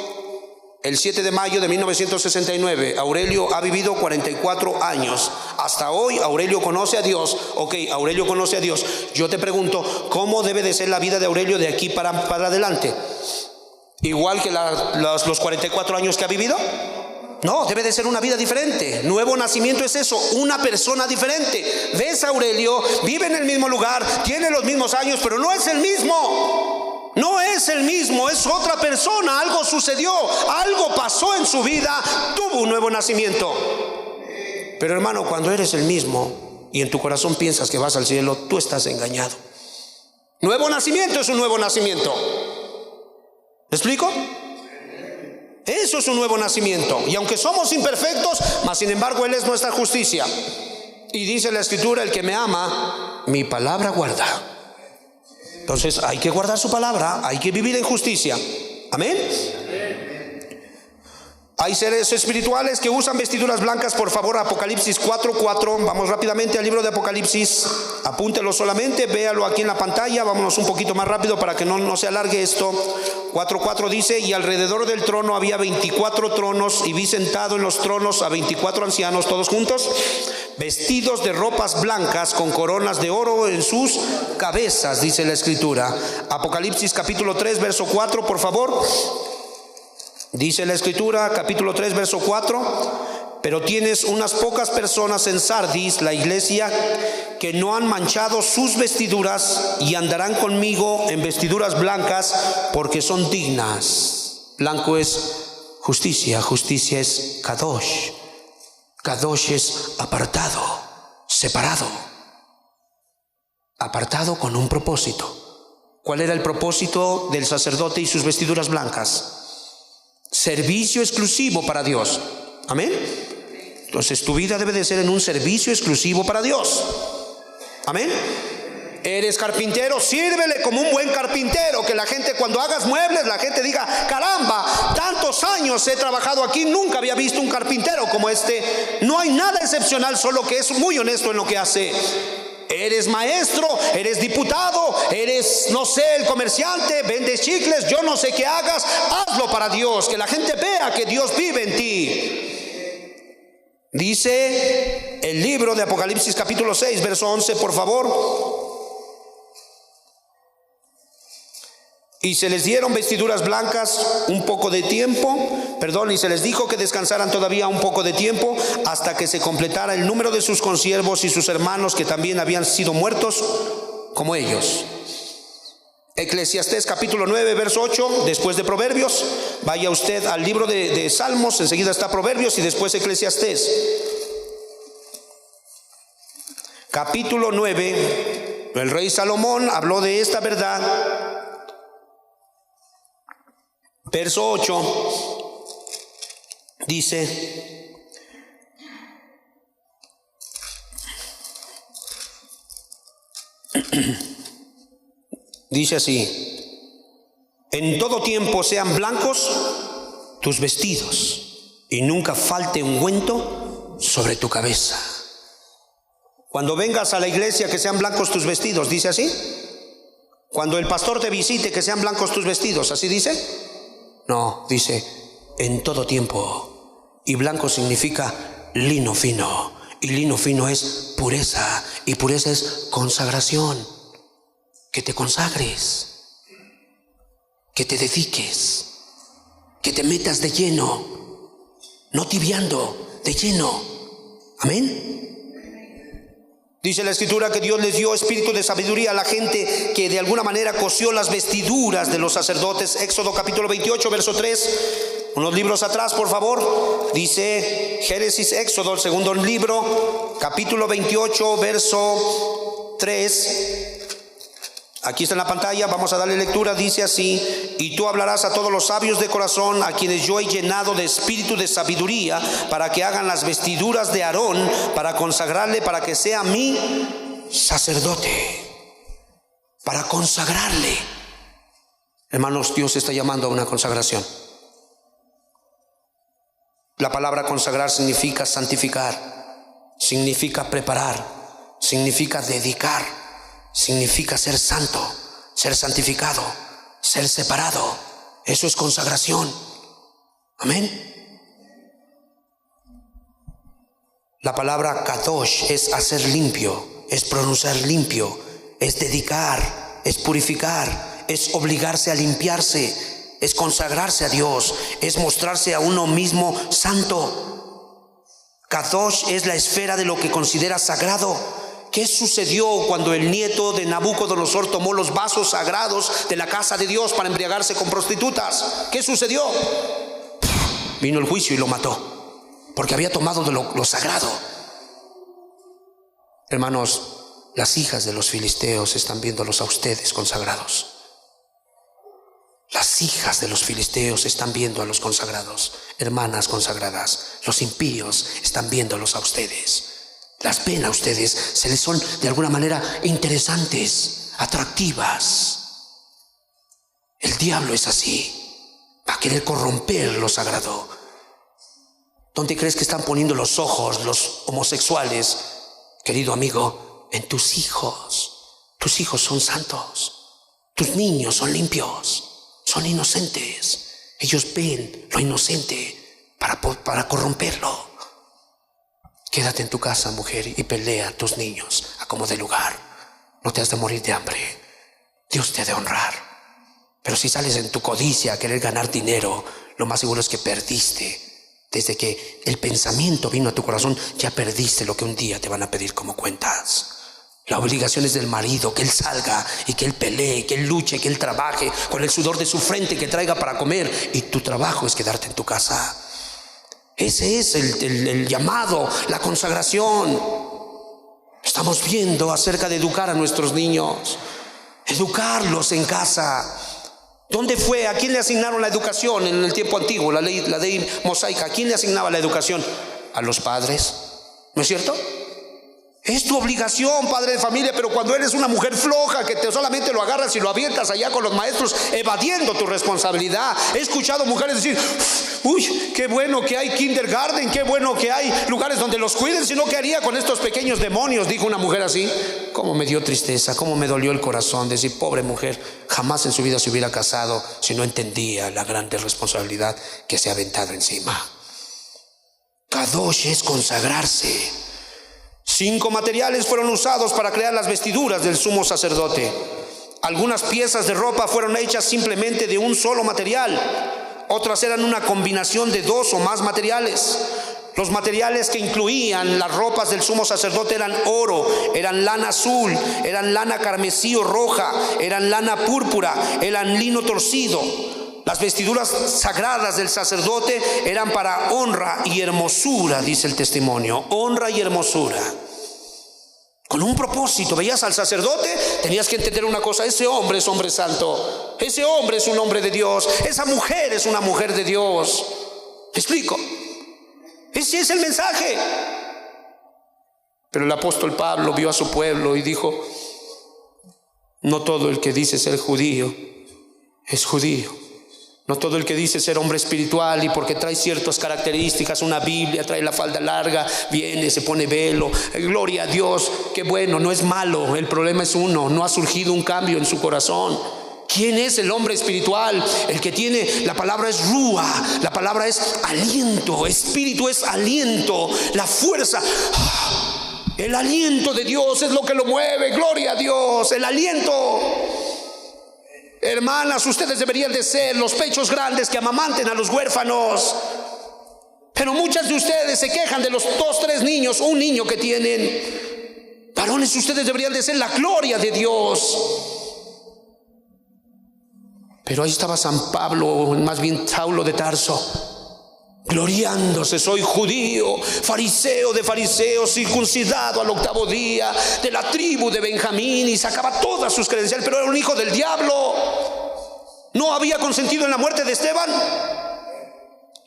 el 7 de mayo de 1969. Aurelio ha vivido 44 años. Hasta hoy Aurelio conoce a Dios. Ok, Aurelio conoce a Dios. Yo te pregunto, ¿cómo debe de ser la vida de Aurelio de aquí para adelante? ¿Igual que los 44 años que ha vivido? No, debe de ser una vida diferente. Nuevo nacimiento es eso, una persona diferente. ¿Ves a Aurelio? Vive en el mismo lugar, tiene los mismos años, pero no es el mismo. No es el mismo, es otra persona. Algo sucedió, algo pasó en su vida, tuvo un nuevo nacimiento. Pero hermano, cuando eres el mismo y en tu corazón piensas que vas al cielo, tú estás engañado. Nuevo nacimiento es un nuevo nacimiento. ¿Me explico? Eso es un nuevo nacimiento. Y aunque somos imperfectos, mas sin embargo Él es nuestra justicia. Y dice la Escritura: el que me ama, mi palabra guarda. Entonces hay que guardar su palabra, hay que vivir en justicia. Amén. Hay seres espirituales que usan vestiduras blancas. Por favor, Apocalipsis 4:4. Vamos rápidamente al libro de Apocalipsis. Apúntelo solamente, véalo aquí en la pantalla. Vámonos un poquito más rápido para que no se alargue esto. 4:4 dice: y alrededor del trono había 24 tronos, y vi sentado en los tronos a 24 ancianos, todos juntos, vestidos de ropas blancas, con coronas de oro en sus cabezas, dice la Escritura. Apocalipsis capítulo 3, verso 4, por favor. Dice la Escritura, capítulo 3, verso 4: pero tienes unas pocas personas en Sardis, la iglesia, que no han manchado sus vestiduras, y andarán conmigo en vestiduras blancas, porque son dignas. Blanco es justicia, justicia es kadosh. Kadosh es apartado, separado, apartado con un propósito. ¿Cuál era el propósito del sacerdote y sus vestiduras blancas? Servicio exclusivo para Dios. Amén. Entonces tu vida debe de ser en un servicio exclusivo para Dios. Amén. Eres carpintero, sírvele como un buen carpintero. Que la gente, cuando hagas muebles, la gente diga: caramba, tantos años he trabajado aquí, nunca había visto un carpintero como este. No hay nada excepcional, solo que es muy honesto en lo que hace. Eres maestro, eres diputado, eres, no sé, el comerciante, vendes chicles, yo no sé qué hagas, hazlo para Dios, que la gente vea que Dios vive en ti. Dice el libro de Apocalipsis capítulo 6, verso 11, por favor. Y se les dieron vestiduras blancas un poco de tiempo, y se les dijo que descansaran todavía un poco de tiempo, hasta que se completara el número de sus consiervos y sus hermanos, que también habían sido muertos como ellos. Eclesiastés capítulo 9, verso 8, después de Proverbios. Vaya usted al libro de Salmos, enseguida está Proverbios y después Eclesiastés. Capítulo 9, el rey Salomón habló de esta verdad. Verso 8 dice: dice así: en todo tiempo sean blancos tus vestidos, y nunca falte ungüento sobre tu cabeza. Cuando vengas a la iglesia, que sean blancos tus vestidos, dice así. Cuando el pastor te visite, que sean blancos tus vestidos, ¿así dice? No, dice en todo tiempo. Y blanco significa lino fino, y lino fino es pureza, y pureza es consagración. Que te consagres, que te dediques, que te metas de lleno, no tibiando, de lleno. Amén. Dice la Escritura que Dios les dio espíritu de sabiduría a la gente que de alguna manera cosió las vestiduras de los sacerdotes. Éxodo capítulo 28, verso 3. Unos libros atrás, por favor. Dice Génesis, Éxodo, el segundo libro, capítulo 28, verso 3. Aquí está en la pantalla, vamos a darle lectura. Dice así: y tú hablarás a todos los sabios de corazón, a quienes yo he llenado de espíritu de sabiduría, para que hagan las vestiduras de Aarón, para consagrarle, para que sea mi sacerdote. Para consagrarle. Hermanos, Dios está llamando a una consagración. La palabra consagrar significa santificar, significa preparar, significa dedicar, significa ser santo, ser santificado, ser separado. Eso es consagración. Amén. La palabra kadosh es hacer limpio, es pronunciar limpio, es dedicar, es purificar, es obligarse a limpiarse, es consagrarse a Dios, es mostrarse a uno mismo santo. Kadosh es la esfera de lo que considera sagrado. ¿Qué sucedió cuando el nieto de Nabucodonosor tomó los vasos sagrados de la casa de Dios para embriagarse con prostitutas? ¿Qué sucedió? Vino el juicio y lo mató, porque había tomado de lo sagrado. Hermanos, las hijas de los filisteos están viéndolos a ustedes consagrados. Las hijas de los filisteos están viendo a los consagrados. Hermanas consagradas, los impíos están viéndolos a ustedes. Las ven a ustedes, se les son de alguna manera interesantes, atractivas. El diablo es así, va a querer corromper lo sagrado. ¿Dónde crees que están poniendo los ojos los homosexuales, querido amigo? En tus hijos. Tus hijos son santos, tus niños son limpios, son inocentes. Ellos ven lo inocente para corromperlo. Quédate en tu casa, mujer, y pelea a tus niños a como de lugar. No te has de morir de hambre. Dios te ha de honrar. Pero si sales en tu codicia a querer ganar dinero, lo más seguro es que perdiste. Desde que el pensamiento vino a tu corazón, ya perdiste lo que un día te van a pedir como cuentas. La obligación es del marido, que él salga y que él pelee, que él luche, que él trabaje con el sudor de su frente, que traiga para comer. Y tu trabajo es quedarte en tu casa. Ese es el llamado, la consagración. Estamos viendo acerca de educar a nuestros niños, educarlos en casa. ¿Dónde fue? ¿A quién le asignaron la educación en el tiempo antiguo? La ley mosaica. ¿A quién le asignaba la educación? A los padres. ¿No es cierto? Es tu obligación, padre de familia, pero cuando eres una mujer floja que solamente lo agarras y lo avientas allá con los maestros, evadiendo tu responsabilidad. He escuchado mujeres decir: uy, qué bueno que hay kindergarten, qué bueno que hay lugares donde los cuiden, sino ¿qué haría con estos pequeños demonios? Dijo una mujer así. Cómo me dio tristeza, cómo me dolió el corazón. Decir, pobre mujer, jamás en su vida se hubiera casado si no entendía la grande responsabilidad que se ha aventado encima. Kadosh es consagrarse. 5 materiales fueron usados para crear las vestiduras del sumo sacerdote. Algunas piezas de ropa fueron hechas simplemente de un solo material. Otras eran una combinación de 2 o más materiales. Los materiales que incluían las ropas del sumo sacerdote eran oro, eran lana azul, eran lana carmesí o roja, eran lana púrpura, eran lino torcido. Las vestiduras sagradas del sacerdote eran para honra y hermosura, dice el testimonio, honra y hermosura. Con un propósito. Veías al sacerdote, tenías que entender una cosa: ese hombre es hombre santo, ese hombre es un hombre de Dios, esa mujer es una mujer de Dios. ¿Me explico? Ese es el mensaje. Pero el apóstol Pablo vio a su pueblo y dijo: no todo el que dice ser judío es judío. No todo el que dice ser hombre espiritual y porque trae ciertas características, una Biblia, trae la falda larga, viene, se pone velo, gloria a Dios, qué bueno, no es malo. El problema es uno: no ha surgido un cambio en su corazón. ¿Quién es el hombre espiritual? El que tiene, la palabra es rúa, la palabra es aliento, espíritu es aliento, la fuerza. El aliento de Dios es lo que lo mueve, gloria a Dios, el aliento. Hermanas, ustedes deberían de ser los pechos grandes que amamanten a los huérfanos. Pero muchas de ustedes se quejan de los 2, 3 niños, un niño que tienen. Varones, ustedes deberían de ser la gloria de Dios. Pero ahí estaba San Pablo, más bien Saulo de Tarso, gloriándose: soy judío, fariseo de fariseos, circuncidado al 8º día, de la tribu de Benjamín, y sacaba todas sus credenciales, pero era un hijo del diablo. ¿No había consentido en la muerte de Esteban?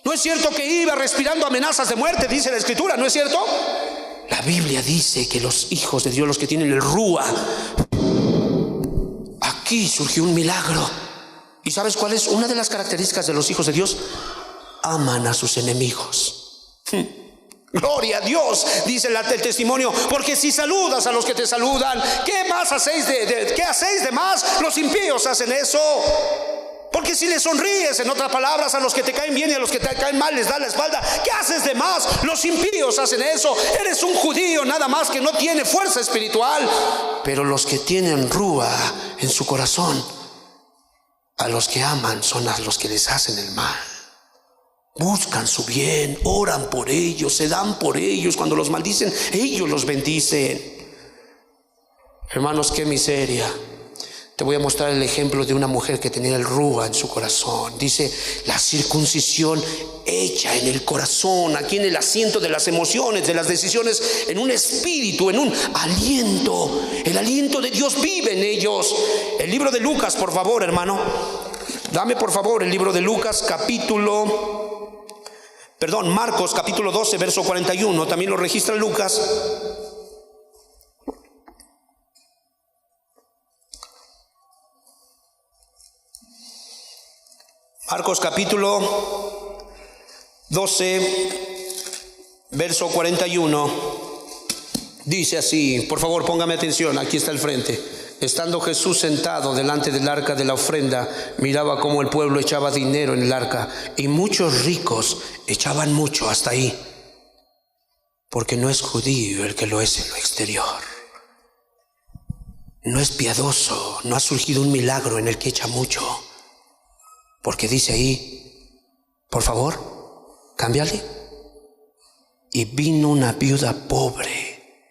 ¿No es cierto que iba respirando amenazas de muerte? Dice la Escritura, ¿no es cierto? La Biblia dice que los hijos de Dios, los que tienen el rúa, aquí surgió un milagro. ¿Y sabes cuál es una de las características de los hijos de Dios? Aman a sus enemigos. Gloria a Dios, dice el testimonio, porque si saludas a los que te saludan, ¿qué más hacéis qué hacéis de más? Los impíos hacen eso. Porque si le sonríes, en otras palabras, a los que te caen bien y a los que te caen mal les das la espalda, ¿qué haces de más? Los impíos hacen eso. Eres un judío nada más que no tiene fuerza espiritual. Pero los que tienen rúa en su corazón, a los que aman son a los que les hacen el mal. Buscan su bien, oran por ellos, se dan por ellos. Cuando los maldicen, ellos los bendicen. Hermanos, qué miseria. Te voy a mostrar el ejemplo de una mujer que tenía el rúa en su corazón. Dice, la circuncisión hecha en el corazón, aquí en el asiento de las emociones, de las decisiones, en un espíritu, en un aliento. El aliento de Dios vive en ellos. El libro de Lucas, por favor, hermano. Dame por favor el libro de Lucas, Marcos capítulo 12, verso 41. También lo registra Lucas. Marcos capítulo 12, verso 41. Dice así, por favor póngame atención, aquí está al frente. Estando Jesús sentado delante del arca de la ofrenda, miraba cómo el pueblo echaba dinero en el arca, y muchos ricos echaban mucho hasta ahí, porque no es judío el que lo es en lo exterior. No es piadoso, no ha surgido un milagro en el que echa mucho. Porque dice ahí, por favor, cámbiale. Y vino una viuda pobre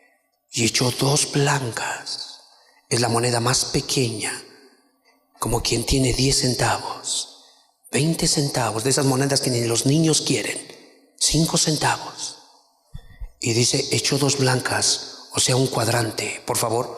y echó 2 blancas. Es la moneda más pequeña, como quien tiene 10 centavos, 20 centavos, de esas monedas que ni los niños quieren, 5 centavos. Y dice, echó 2 blancas, o sea, un cuadrante, por favor.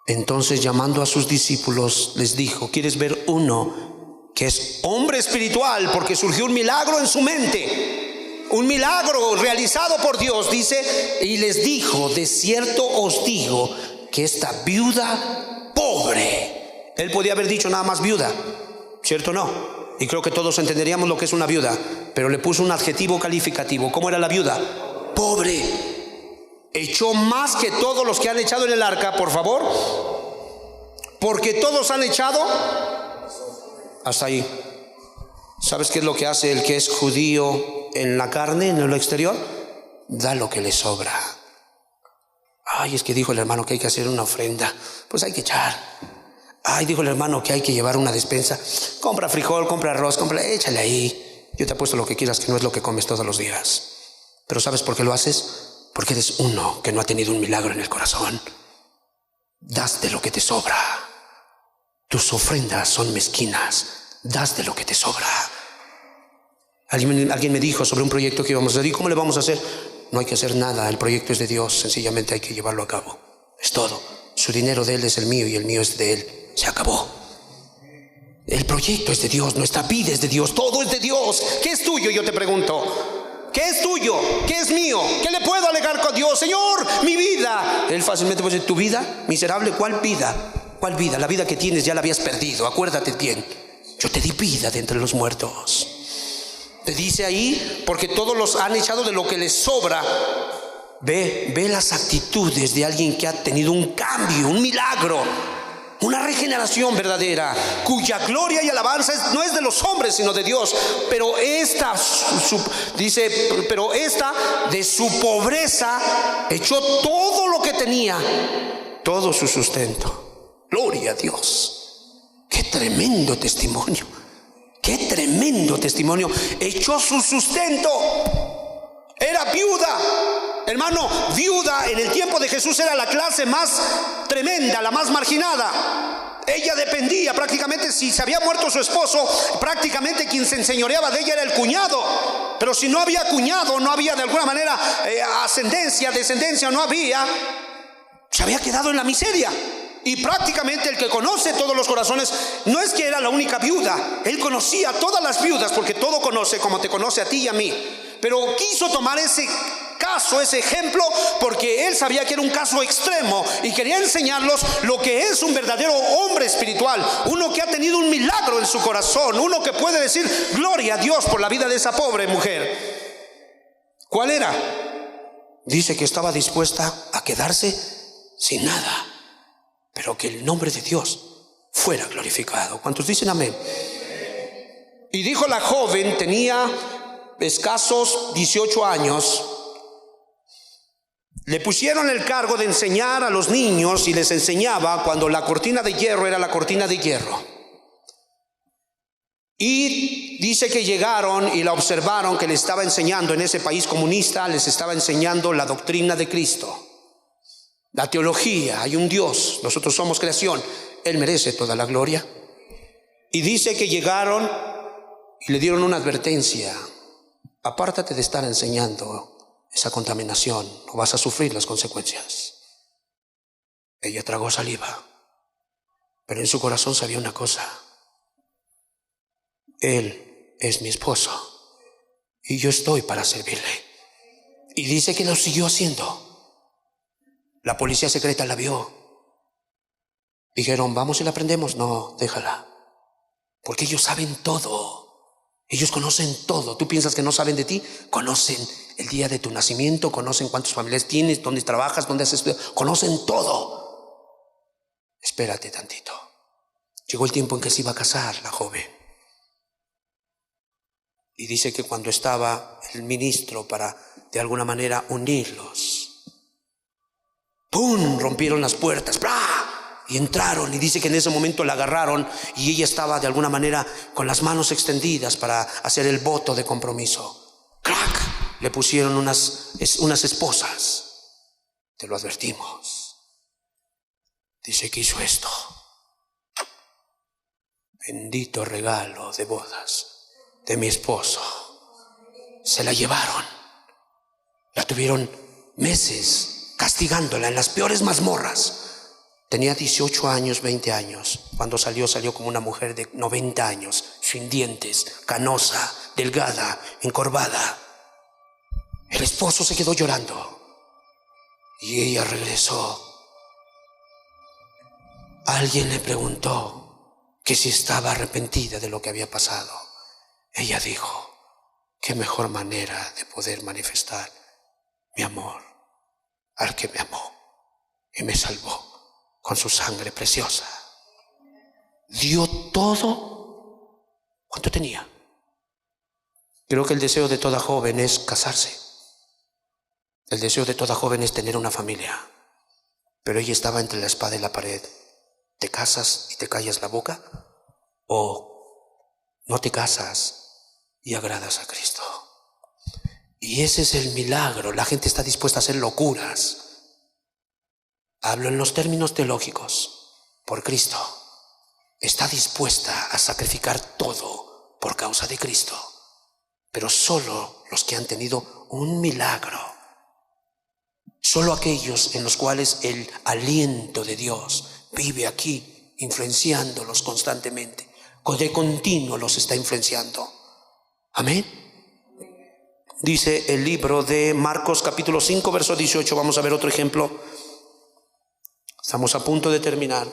Entonces, llamando a sus discípulos, les dijo, ¿quieres ver uno que es hombre espiritual? Porque surgió un milagro en su mente, un milagro realizado por Dios. Dice, y les dijo, de cierto os digo que esta viuda pobre, él podía haber dicho nada más viuda, ¿cierto? No, y creo que todos entenderíamos lo que es una viuda, pero le puso un adjetivo calificativo. ¿Cómo era la viuda? Pobre. Echó más que todos los que han echado en el arca, por favor, porque todos han echado hasta ahí. ¿Sabes qué es lo que hace el que es judío en la carne, en lo exterior? Da lo que le sobra. Ay, es que dijo el hermano que hay que hacer una ofrenda, pues hay que echar. Ay, dijo el hermano que hay que llevar una despensa. Compra frijol, compra arroz, échale ahí. Yo te apuesto lo que quieras, que no es lo que comes todos los días. Pero ¿sabes por qué lo haces? Porque eres uno que no ha tenido un milagro en el corazón. Das de lo que te sobra. Tus ofrendas son mezquinas. Das de lo que te sobra. Alguien me dijo sobre un proyecto que íbamos a hacer. ¿Y cómo le vamos a hacer? No hay que hacer nada, el proyecto es de Dios. Sencillamente hay que llevarlo a cabo. Es todo. Su dinero de Él es el mío y el mío es de Él. Se acabó. El proyecto es de Dios, nuestra vida es de Dios, todo es de Dios. ¿Qué es tuyo? Yo te pregunto. ¿Qué es tuyo? ¿Qué es mío? ¿Qué le puedo alegar con Dios? Señor, mi vida. Él fácilmente puede decir, ¿tu vida? Miserable, ¿cuál vida? ¿Cuál vida? La vida que tienes ya la habías perdido, acuérdate bien. Yo te di vida de entre los muertos. Te dice ahí, porque todos los han echado de lo que les sobra. Ve las actitudes de alguien que ha tenido un cambio, un milagro, una regeneración verdadera, cuya gloria y alabanza no es de los hombres sino de Dios. Pero esta de su pobreza echó todo lo que tenía, todo su sustento. Gloria a Dios. Qué tremendo testimonio. Qué tremendo testimonio. Echó su sustento. Era viuda. Hermano, viuda en el tiempo de Jesús era la clase más tremenda, la más marginada. Ella dependía prácticamente, si se había muerto su esposo, prácticamente quien se enseñoreaba de ella era el cuñado. Pero si no había cuñado, no había de alguna manera descendencia, no había, se había quedado en la miseria. Y prácticamente el que conoce todos los corazones, no es que era la única viuda, él conocía a todas las viudas, porque todo conoce como te conoce a ti y a mí. Pero quiso tomar ese caso, ese ejemplo, porque él sabía que era un caso extremo y quería enseñarlos lo que es un verdadero hombre espiritual, uno que ha tenido un milagro en su corazón, uno que puede decir gloria a Dios por la vida de esa pobre mujer. ¿Cuál era? Dice que estaba dispuesta a quedarse sin nada, pero que el nombre de Dios fuera glorificado. ¿Cuántos dicen amén? Y dijo la joven, tenía escasos 18 años. Le pusieron el cargo de enseñar a los niños y les enseñaba cuando la cortina de hierro era la cortina de hierro. Y dice que llegaron y la observaron que le estaba enseñando en ese país comunista, les estaba enseñando la doctrina de Cristo, la teología. Hay un Dios, nosotros somos creación, Él merece toda la gloria. Y dice que llegaron y le dieron una advertencia: apártate de estar enseñando esa contaminación, no vas a sufrir las consecuencias. Ella tragó saliva, pero en su corazón sabía una cosa: Él es mi esposo y yo estoy para servirle. Y dice que lo siguió haciendo. La policía secreta la vio. Dijeron, vamos y la prendemos. No, déjala, porque ellos saben todo. Ellos conocen todo. ¿Tú piensas que no saben de ti? Conocen el día de tu nacimiento, conocen cuántos familiares tienes, dónde trabajas, dónde has estudiado, conocen todo. Espérate tantito. Llegó el tiempo en que se iba a casar la joven. Y dice que cuando estaba el ministro para de alguna manera unirlos, ¡pum!, rompieron las puertas, ¡bla!, y entraron. Y dice que en ese momento la agarraron y ella estaba de alguna manera con las manos extendidas para hacer el voto de compromiso. ¡Crack! Le pusieron unas esposas. Te lo advertimos. Dice que hizo esto. Bendito regalo de bodas de mi esposo. Se la llevaron. La tuvieron meses castigándola en las peores mazmorras. Tenía 18 años, 20 años. Cuando salió como una mujer de 90 años, sin dientes, canosa, delgada, encorvada. El esposo se quedó llorando y ella regresó. Alguien le preguntó que si estaba arrepentida de lo que había pasado. Ella dijo, qué mejor manera de poder manifestar mi amor al que me amó y me salvó con su sangre preciosa. Dio todo. ¿Cuánto tenía? Creo que el deseo de toda joven es casarse. El deseo de toda joven es tener una familia. Pero ella estaba entre la espada y la pared. ¿Te casas y te callas la boca? ¿O no te casas y agradas a Cristo? Y ese es el milagro. La gente está dispuesta a hacer locuras. Hablo en los términos teológicos. Por Cristo. Está dispuesta a sacrificar todo por causa de Cristo. Pero solo los que han tenido un milagro. Solo aquellos en los cuales el aliento de Dios vive aquí, influenciándolos constantemente. De continuo los está influenciando. Amén. Dice el libro de Marcos capítulo 5 verso 18. Vamos a ver otro ejemplo. Estamos a punto de terminar.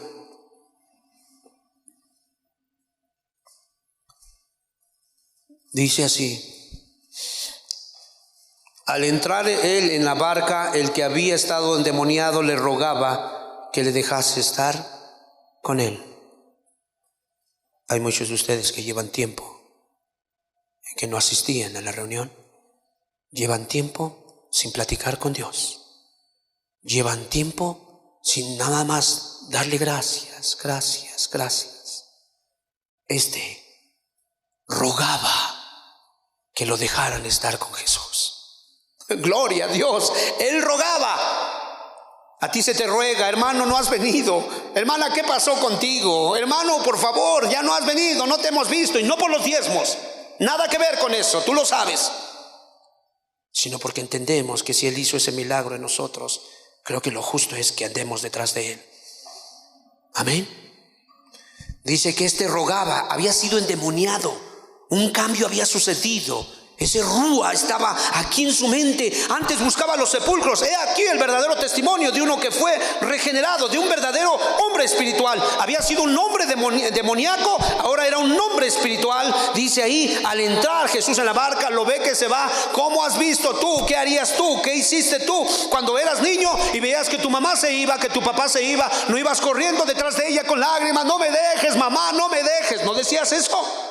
Dice así: al entrar él en la barca, el que había estado endemoniado le rogaba que le dejase estar con él. Hay muchos de ustedes que llevan tiempo en que no asistían a la reunión. Llevan tiempo sin platicar con Dios. Llevan tiempo sin nada más darle gracias, gracias, gracias. Rogaba que lo dejaran estar con Jesús. Gloria a Dios. Él rogaba. A ti se te ruega, hermano, no has venido. Hermana, ¿qué pasó contigo? Hermano, por favor, ya no has venido, no te hemos visto. Y no por los diezmos, nada que ver con eso, tú lo sabes. Sino porque entendemos que si Él hizo ese milagro en nosotros, creo que lo justo es que andemos detrás de Él. Amén. Dice que rogaba, había sido endemoniado. Un cambio había sucedido Ese rúa estaba aquí en su mente. Antes buscaba los sepulcros. He aquí el verdadero testimonio de uno que fue regenerado, de un verdadero hombre espiritual. Había sido un hombre demoníaco, ahora era un hombre espiritual. Dice ahí, al entrar Jesús en la barca, lo ve que se va. ¿Cómo has visto tú? ¿Qué harías tú? ¿Qué hiciste tú cuando eras niño y veías que tu mamá se iba, que tu papá se iba? ¿No ibas corriendo detrás de ella con lágrimas? No me dejes, mamá, no me dejes. ¿No decías eso?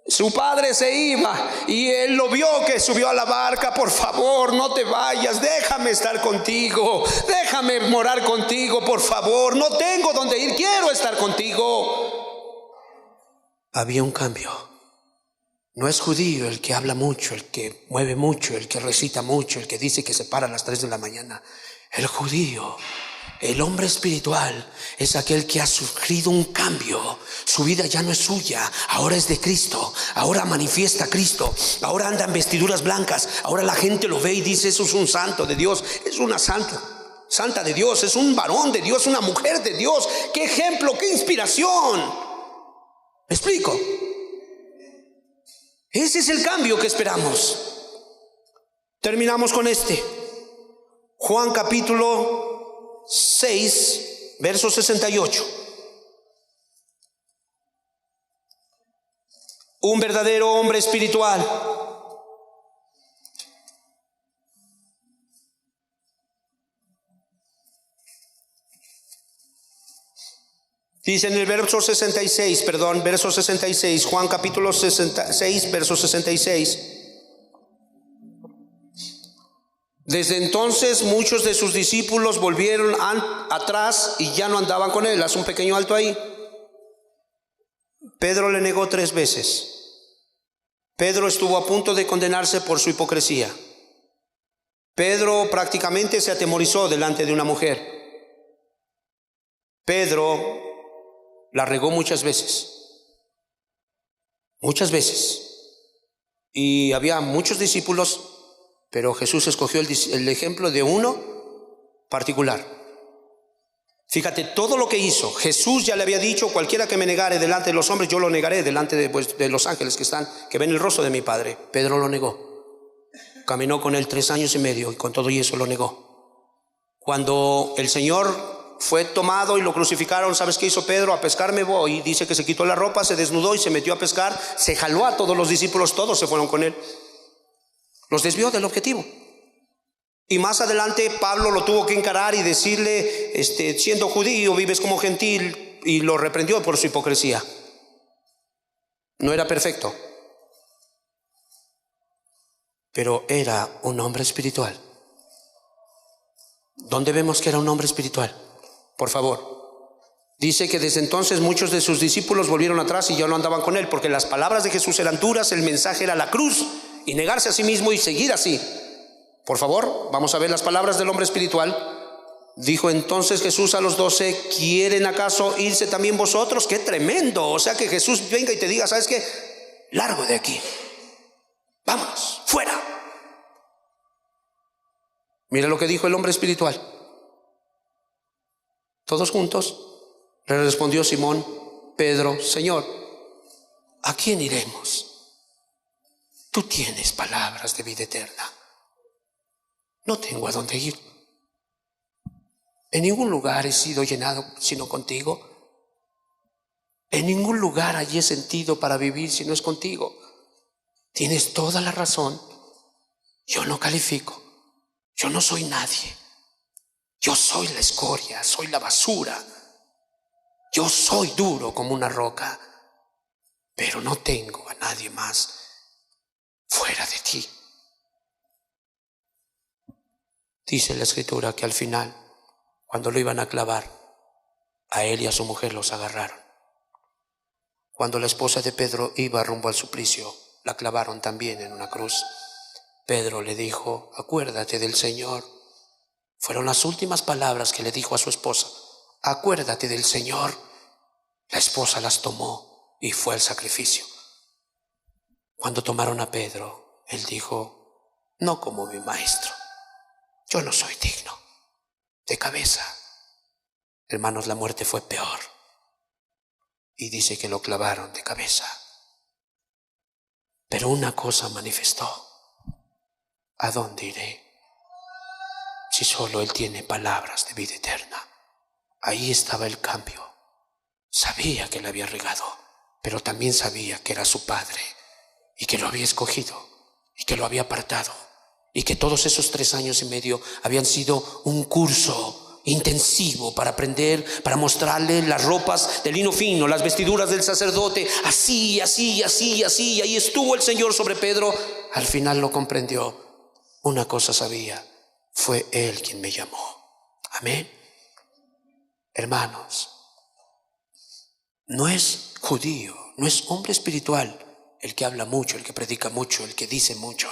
Su padre se iba y él lo vio que subió a la barca. Por favor, no te vayas, déjame estar contigo, déjame morar contigo, por favor, no tengo dónde ir, quiero estar contigo. Había un cambio. No es judío el que habla mucho, el que mueve mucho, el que recita mucho, el que dice que se para a las 3 de la mañana. El judío, el hombre espiritual, es aquel que ha sufrido un cambio. Su vida ya no es suya, ahora es de Cristo. Ahora manifiesta a Cristo. Ahora anda en vestiduras blancas. Ahora la gente lo ve y dice: eso es un santo de Dios, es una santa de Dios, es un varón de Dios, una mujer de Dios. ¡Qué ejemplo, qué inspiración! ¿Me explico? Ese es el cambio que esperamos. Terminamos con este. Juan capítulo 6, verso 68. Un verdadero hombre espiritual. Dice en el verso 66, verso 66, Juan capítulo 6, verso 66. Desde entonces muchos de sus discípulos volvieron atrás y ya no andaban con él. Haz un pequeño alto ahí. Pedro le negó 3 veces. Pedro estuvo a punto de condenarse por su hipocresía. Pedro prácticamente se atemorizó delante de una mujer. Pedro la regó muchas veces. Y había muchos discípulos, pero Jesús escogió el ejemplo de uno particular. Fíjate todo lo que hizo. Jesús ya le había dicho: cualquiera que me negare delante de los hombres, yo lo negaré delante de los ángeles que ven el rostro de mi Padre. Pedro lo negó. Caminó con él 3 años y medio y con todo y eso lo negó. Cuando el Señor fue tomado y lo crucificaron, ¿sabes qué hizo Pedro? A pescar me voy. Dice que se quitó la ropa, se desnudó y se metió a pescar. Se jaló a todos los discípulos, todos se fueron con él. Los desvió del objetivo. Y más adelante Pablo lo tuvo que encarar y decirle: siendo judío vives como gentil, y lo reprendió por su hipocresía. No era perfecto, pero era un hombre espiritual. ¿Dónde vemos que era un hombre espiritual? Por favor. Dice que desde entonces muchos de sus discípulos volvieron atrás y ya no andaban con él, porque las palabras de Jesús eran duras, el mensaje era la cruz y negarse a sí mismo y seguir así. Por favor, vamos a ver las palabras del hombre espiritual. Dijo entonces Jesús a los 12: ¿quieren acaso irse también vosotros? ¡Qué tremendo! O sea, que Jesús venga y te diga: ¿sabes qué? Largo de aquí, vámonos, fuera. Mira lo que dijo el hombre espiritual. Todos juntos. Le respondió Simón Pedro: Señor, ¿a quién iremos? Tú tienes palabras de vida eterna. No tengo a dónde ir. En ningún lugar he sido llenado sino contigo. En ningún lugar hallé sentido para vivir si no es contigo. Tienes toda la razón. Yo no califico. Yo no soy nadie. Yo soy la escoria, soy la basura. Yo soy duro como una roca, pero no tengo a nadie más fuera de ti. Dice la Escritura que al final, cuando lo iban a clavar, a él y a su mujer los agarraron. Cuando la esposa de Pedro iba rumbo al suplicio, la clavaron también en una cruz. Pedro le dijo: acuérdate del Señor. Fueron las últimas palabras que le dijo a su esposa: acuérdate del Señor. La esposa las tomó y fue al sacrificio. Cuando tomaron a Pedro, él dijo: no como mi maestro, yo no soy digno. De cabeza. Hermanos, la muerte fue peor. Y dice que lo clavaron de cabeza. Pero una cosa manifestó: ¿a dónde iré si solo Él tiene palabras de vida eterna? Ahí estaba el cambio. Sabía que le había regado, pero también sabía que era su Padre y que lo había escogido y que lo había apartado, y que todos esos 3 años y medio habían sido un curso intensivo para aprender, para mostrarle las ropas de lino fino, las vestiduras del sacerdote, así, así, así, así. Y ahí estuvo el Señor sobre Pedro. Al final lo comprendió. Una cosa sabía: fue Él quien me llamó. Amén. Hermanos, no es judío, no es hombre espiritual el que habla mucho, el que predica mucho, el que dice mucho.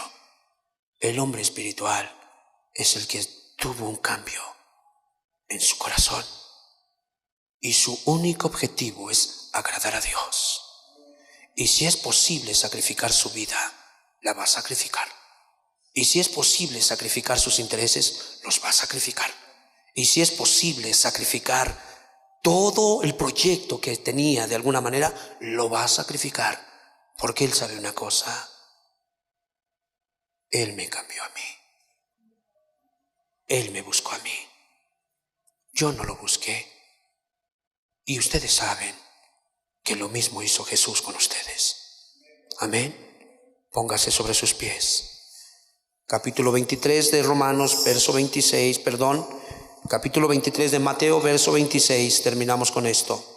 El hombre espiritual es el que tuvo un cambio en su corazón, y su único objetivo es agradar a Dios. Y si es posible sacrificar su vida, la va a sacrificar. Y si es posible sacrificar sus intereses, los va a sacrificar. Y si es posible sacrificar todo el proyecto que tenía de alguna manera, lo va a sacrificar. Porque Él sabe una cosa: Él me cambió a mí. Él me buscó a mí. Yo no lo busqué. Y ustedes saben que lo mismo hizo Jesús con ustedes. Amén. Póngase sobre sus pies. Capítulo 23 de Romanos, verso 26, capítulo 23 de Mateo, verso 26, terminamos con esto.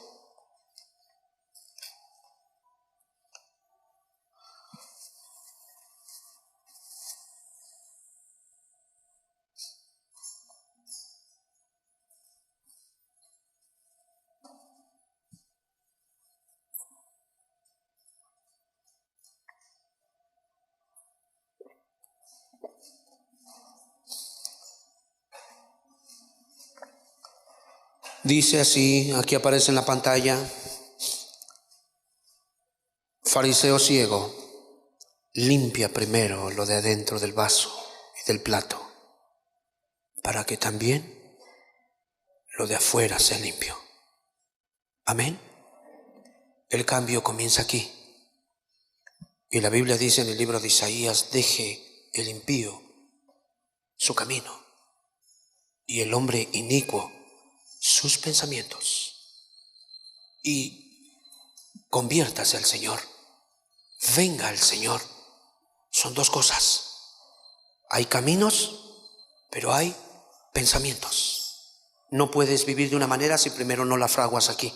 Dice así, aquí aparece en la pantalla: fariseo ciego, limpia primero lo de adentro del vaso y del plato, para que también lo de afuera sea limpio. Amén. El cambio comienza aquí. Y la Biblia dice en el libro de Isaías: deje el impío su camino y el hombre inicuo sus pensamientos, y conviértase al Señor, venga al Señor. Son dos cosas: hay caminos, pero hay pensamientos. No puedes vivir de una manera si primero no la fraguas aquí.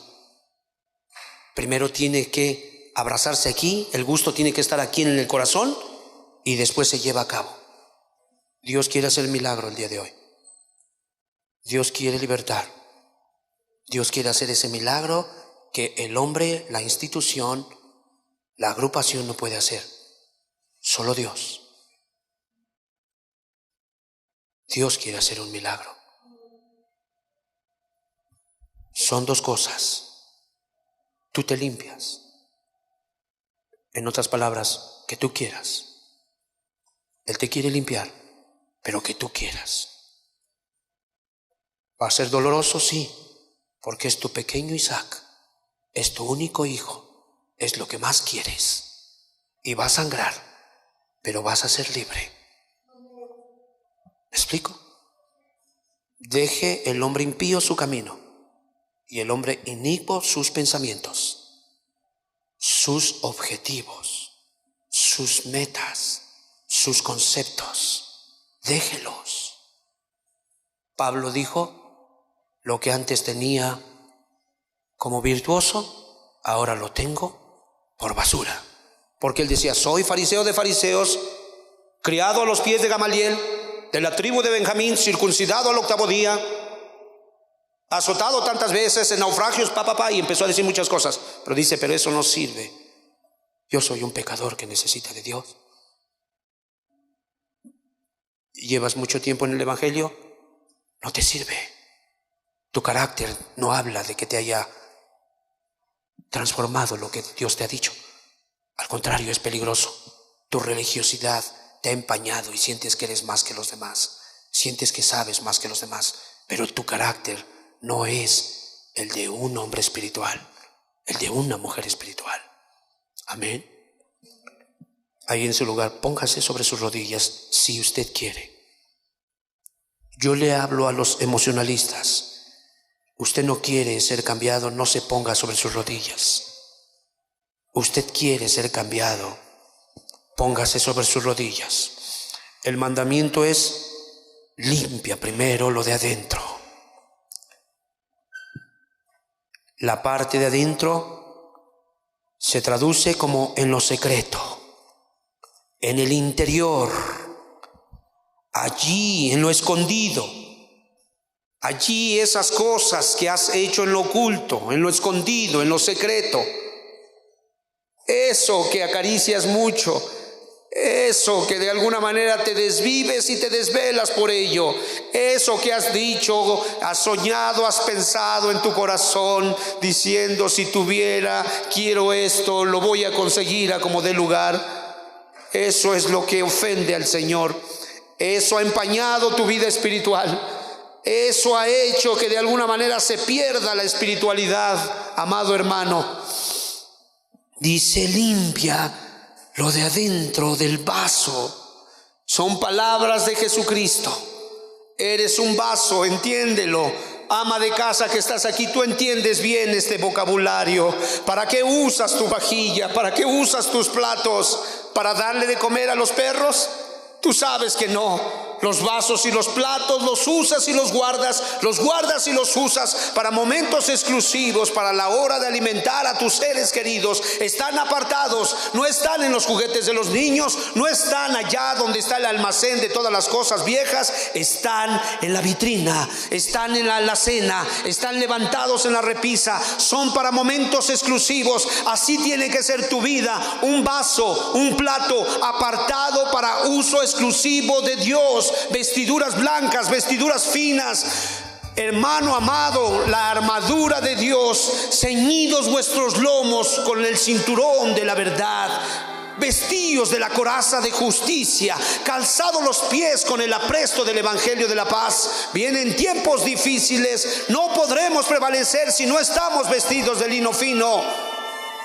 Primero tiene que abrazarse aquí, el gusto tiene que estar aquí en el corazón, y después se lleva a cabo. Dios quiere hacer el milagro el día de hoy. Dios quiere libertar. Dios quiere hacer ese milagro que el hombre, la institución, la agrupación no puede hacer. Solo Dios. Dios quiere hacer un milagro. Son dos cosas: tú te limpias. En otras palabras, que tú quieras. Él te quiere limpiar, pero que tú quieras. ¿Va a ser doloroso? Sí, porque es tu pequeño Isaac, es tu único hijo, es lo que más quieres, y va a sangrar, pero vas a ser libre. ¿Me explico? Deje el hombre impío su camino y el hombre inicuo sus pensamientos, sus objetivos, sus metas, sus conceptos. Déjelos. Pablo dijo: lo que antes tenía como virtuoso, ahora lo tengo por basura. Porque él decía: soy fariseo de fariseos, criado a los pies de Gamaliel, de la tribu de Benjamín, circuncidado al 8º día, azotado tantas veces, en naufragios, y empezó a decir muchas cosas. Pero dice: pero eso no sirve. Yo soy un pecador que necesita de Dios. ¿Llevas mucho tiempo en el evangelio? No te sirve. Tu carácter no habla de que te haya transformado lo que Dios te ha dicho. Al contrario, es peligroso. Tu religiosidad te ha empañado y sientes que eres más que los demás. Sientes que sabes más que los demás. Pero tu carácter no es el de un hombre espiritual, el de una mujer espiritual. Amén. ahí en su lugar, póngase sobre sus rodillas si usted quiere. Yo le hablo a los emocionalistas. Usted no quiere ser cambiado, no se ponga sobre sus rodillas. Usted quiere ser cambiado, póngase sobre sus rodillas. El mandamiento es: limpia primero lo de adentro. La parte de adentro se traduce como en lo secreto, en el interior, allí en lo escondido. Allí esas cosas que has hecho en lo oculto, en lo escondido, en lo secreto. Eso que acaricias mucho, eso que de alguna manera te desvives y te desvelas por ello, eso que has dicho, has soñado, has pensado en tu corazón, diciendo: si tuviera, quiero esto, lo voy a conseguir a como dé lugar. Eso es lo que ofende al Señor. Eso ha empañado tu vida espiritual. Eso ha hecho que de alguna manera se pierda la espiritualidad, amado hermano. Dice: limpia lo de adentro del vaso. Son palabras de Jesucristo. Eres un vaso, entiéndelo. Ama de casa que estás aquí, tú entiendes bien este vocabulario. ¿Para qué usas tu vajilla? ¿Para qué usas tus platos? ¿Para darle de comer a los perros? Tú sabes que no. Los vasos y los platos los usas y los guardas y los usas para momentos exclusivos, para la hora de alimentar a tus seres queridos. Están apartados, no están en los juguetes de los niños, no están allá donde está el almacén de todas las cosas viejas. Están en la vitrina, están en la alacena, están levantados en la repisa. Son para momentos exclusivos. Así tiene que ser tu vida: un vaso, un plato apartado para uso exclusivo de Dios. Vestiduras blancas, vestiduras finas. Hermano amado, la armadura de Dios, ceñidos vuestros lomos con el cinturón de la verdad, vestidos de la coraza de justicia, calzados los pies con el apresto del evangelio de la paz. Vienen tiempos difíciles, no podremos prevalecer si no estamos vestidos de lino fino.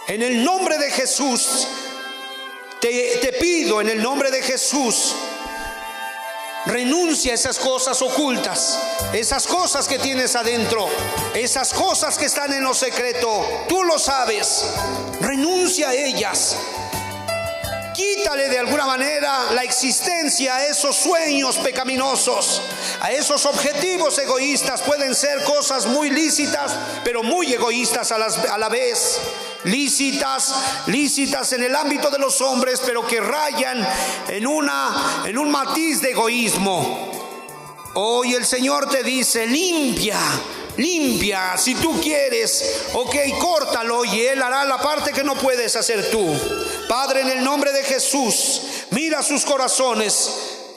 En el nombre de Jesús, te pido en el nombre de Jesús, renuncia a esas cosas ocultas, esas cosas que tienes adentro, esas cosas que están en lo secreto. Tú lo sabes. Renuncia a ellas. Quítale de alguna manera la existencia a esos sueños pecaminosos, a esos objetivos egoístas. Pueden ser cosas muy lícitas, pero muy egoístas a la vez. Lícitas en el ámbito de los hombres, pero que rayan en un matiz de egoísmo. Hoy el Señor te dice: limpia. Si tú quieres, ok, córtalo y Él hará la parte que no puedes hacer tú. Padre, en el nombre de Jesús, mira sus corazones.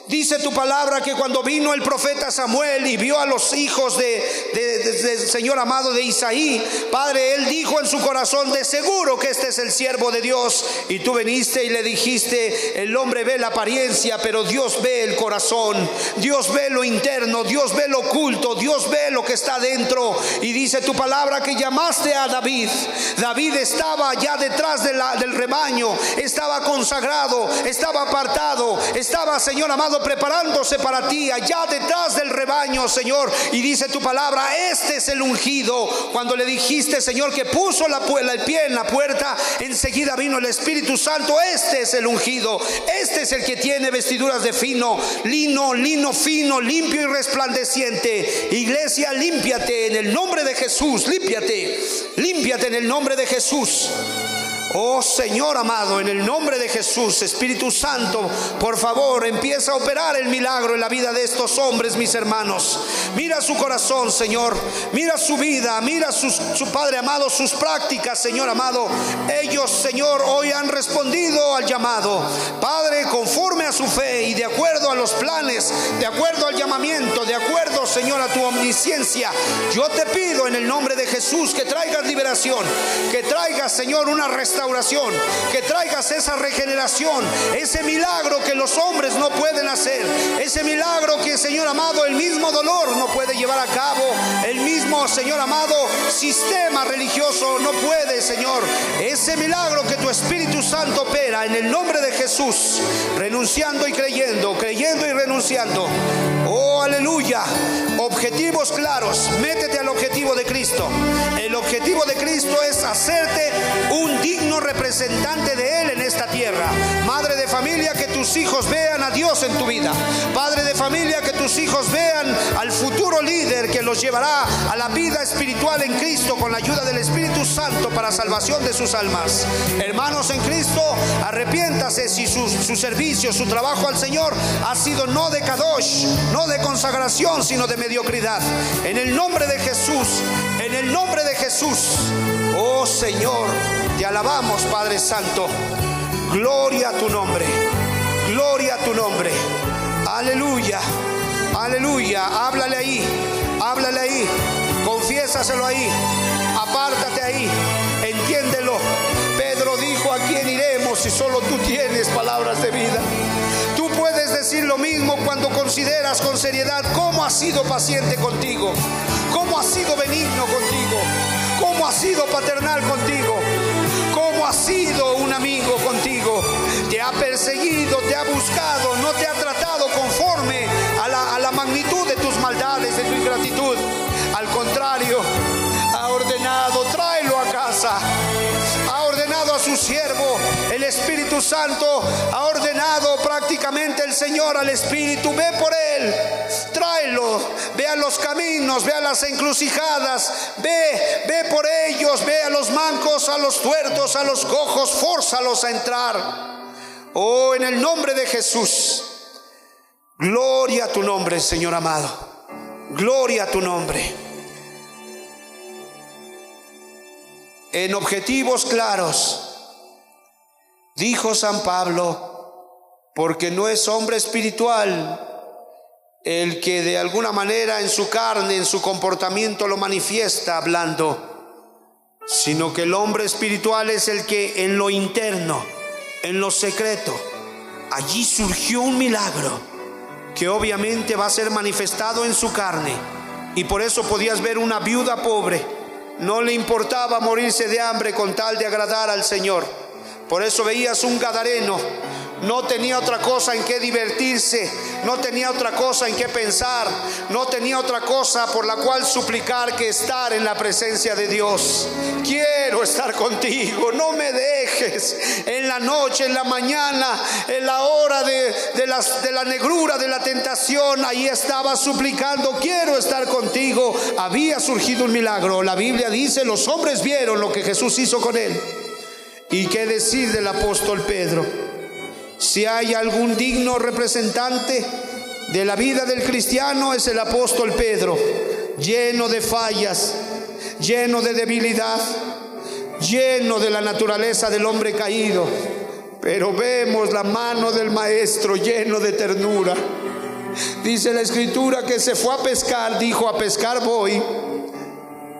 Dice tu palabra que cuando vino el profeta Samuel y vio a los hijos del Señor amado de Isaí, Padre, él dijo en su corazón: de seguro que este es el siervo de Dios. Y tú viniste y le dijiste: el hombre ve la apariencia, pero Dios ve el corazón. Dios ve lo interno, Dios ve lo oculto, Dios ve lo que está dentro. Y dice tu palabra que llamaste a David. David estaba ya detrás del rebaño, estaba consagrado, estaba apartado, estaba, Señor amado, preparándose para ti allá detrás del rebaño, Señor. Y dice tu palabra: este es el ungido. Cuando le dijiste, Señor, que puso el pie en la puerta, enseguida vino el Espíritu Santo. Este es el ungido, este es el que tiene vestiduras de lino fino, limpio y resplandeciente. Iglesia, límpiate en el nombre de Jesús. Límpiate en el nombre de Jesús. Oh Señor amado, en el nombre de Jesús, Espíritu Santo, por favor, empieza a operar el milagro en la vida de estos hombres, mis hermanos. Mira su corazón, Señor. Mira su vida, mira su Padre amado, sus prácticas, Señor amado. Ellos, Señor, hoy han respondido al llamado, Padre, conforme a su fe y de acuerdo a los planes, de acuerdo al llamamiento, de acuerdo, Señor, a tu omnisciencia. Yo te pido en el nombre de Jesús que traigas liberación, que traigas, Señor, una restauración, que traigas esa regeneración, ese milagro que los hombres no pueden hacer, ese milagro que, Señor amado, el mismo dolor no puede llevar a cabo, el mismo mismo, Señor amado, sistema religioso no puede, Señor. Ese milagro que tu Espíritu Santo opera en el nombre de Jesús, renunciando y creyendo, creyendo y renunciando. Oh, aleluya. Objetivos claros. Métete al objetivo de Cristo. El objetivo de Cristo es hacerte un digno representante de Él en esta tierra. Madre de familia, que tus hijos vean a Dios en tu vida. Padre de familia, que tus hijos vean al futuro líder que los llevará a la vida espiritual en Cristo con la ayuda del Espíritu Santo para salvación de sus almas. Hermanos en Cristo, arrepiéntase si su servicio, su trabajo al Señor ha sido no de kadosh, no de consagración, sino de mediocridad. En el nombre de Jesús, en el nombre de Jesús, oh Señor, te alabamos, Padre Santo. Gloria a tu nombre, gloria a tu nombre. Aleluya, aleluya. Háblale ahí, confiésaselo ahí, apártate ahí, entiéndelo. Pedro dijo: ¿a quién iremos si solo tú tienes palabras de vida? Tú puedes decir lo mismo cuando consideras con seriedad cómo has sido paciente contigo, cómo has sido benigno contigo, cómo has sido paternal contigo, cómo has sido un amigo contigo. Te ha perseguido, te ha buscado, no te ha tratado conforme a la magnitud de tus maldades, de tu ingratitud. Al contrario, ha ordenado: tráelo a casa. Ha ordenado a su siervo, el Espíritu Santo, ha ordenado prácticamente el Señor al Espíritu: ve por él, tráelo, ve a los caminos, ve a las encrucijadas, ve por ellos, ve a los mancos, a los tuertos, a los cojos, fórzalos a entrar. Oh, en el nombre de Jesús. Gloria a tu nombre, Señor amado. Gloria a tu nombre. En objetivos claros, dijo San Pablo, porque no es hombre espiritual el que de alguna manera en su carne, en su comportamiento lo manifiesta hablando, sino que el hombre espiritual es el que en lo interno, en lo secreto, allí surgió un milagro que obviamente va a ser manifestado en su carne. Y por eso podías ver una viuda pobre. No le importaba morirse de hambre con tal de agradar al Señor. Por eso veías un gadareno. No tenía otra cosa en que divertirse, no tenía otra cosa en que pensar, no tenía otra cosa por la cual suplicar que estar en la presencia de Dios. Quiero estar contigo, no me dejes en la noche, en la mañana, en la hora de la negrura, de la tentación. Ahí estaba suplicando: quiero estar contigo. Había surgido un milagro. La Biblia dice: los hombres vieron lo que Jesús hizo con él. ¿Y qué decir del apóstol Pedro? Si hay algún digno representante de la vida del cristiano, es el apóstol Pedro, lleno de fallas, lleno de debilidad, lleno de la naturaleza del hombre caído. Pero vemos la mano del maestro lleno de ternura. Dice la escritura que se fue a pescar, dijo: a pescar voy.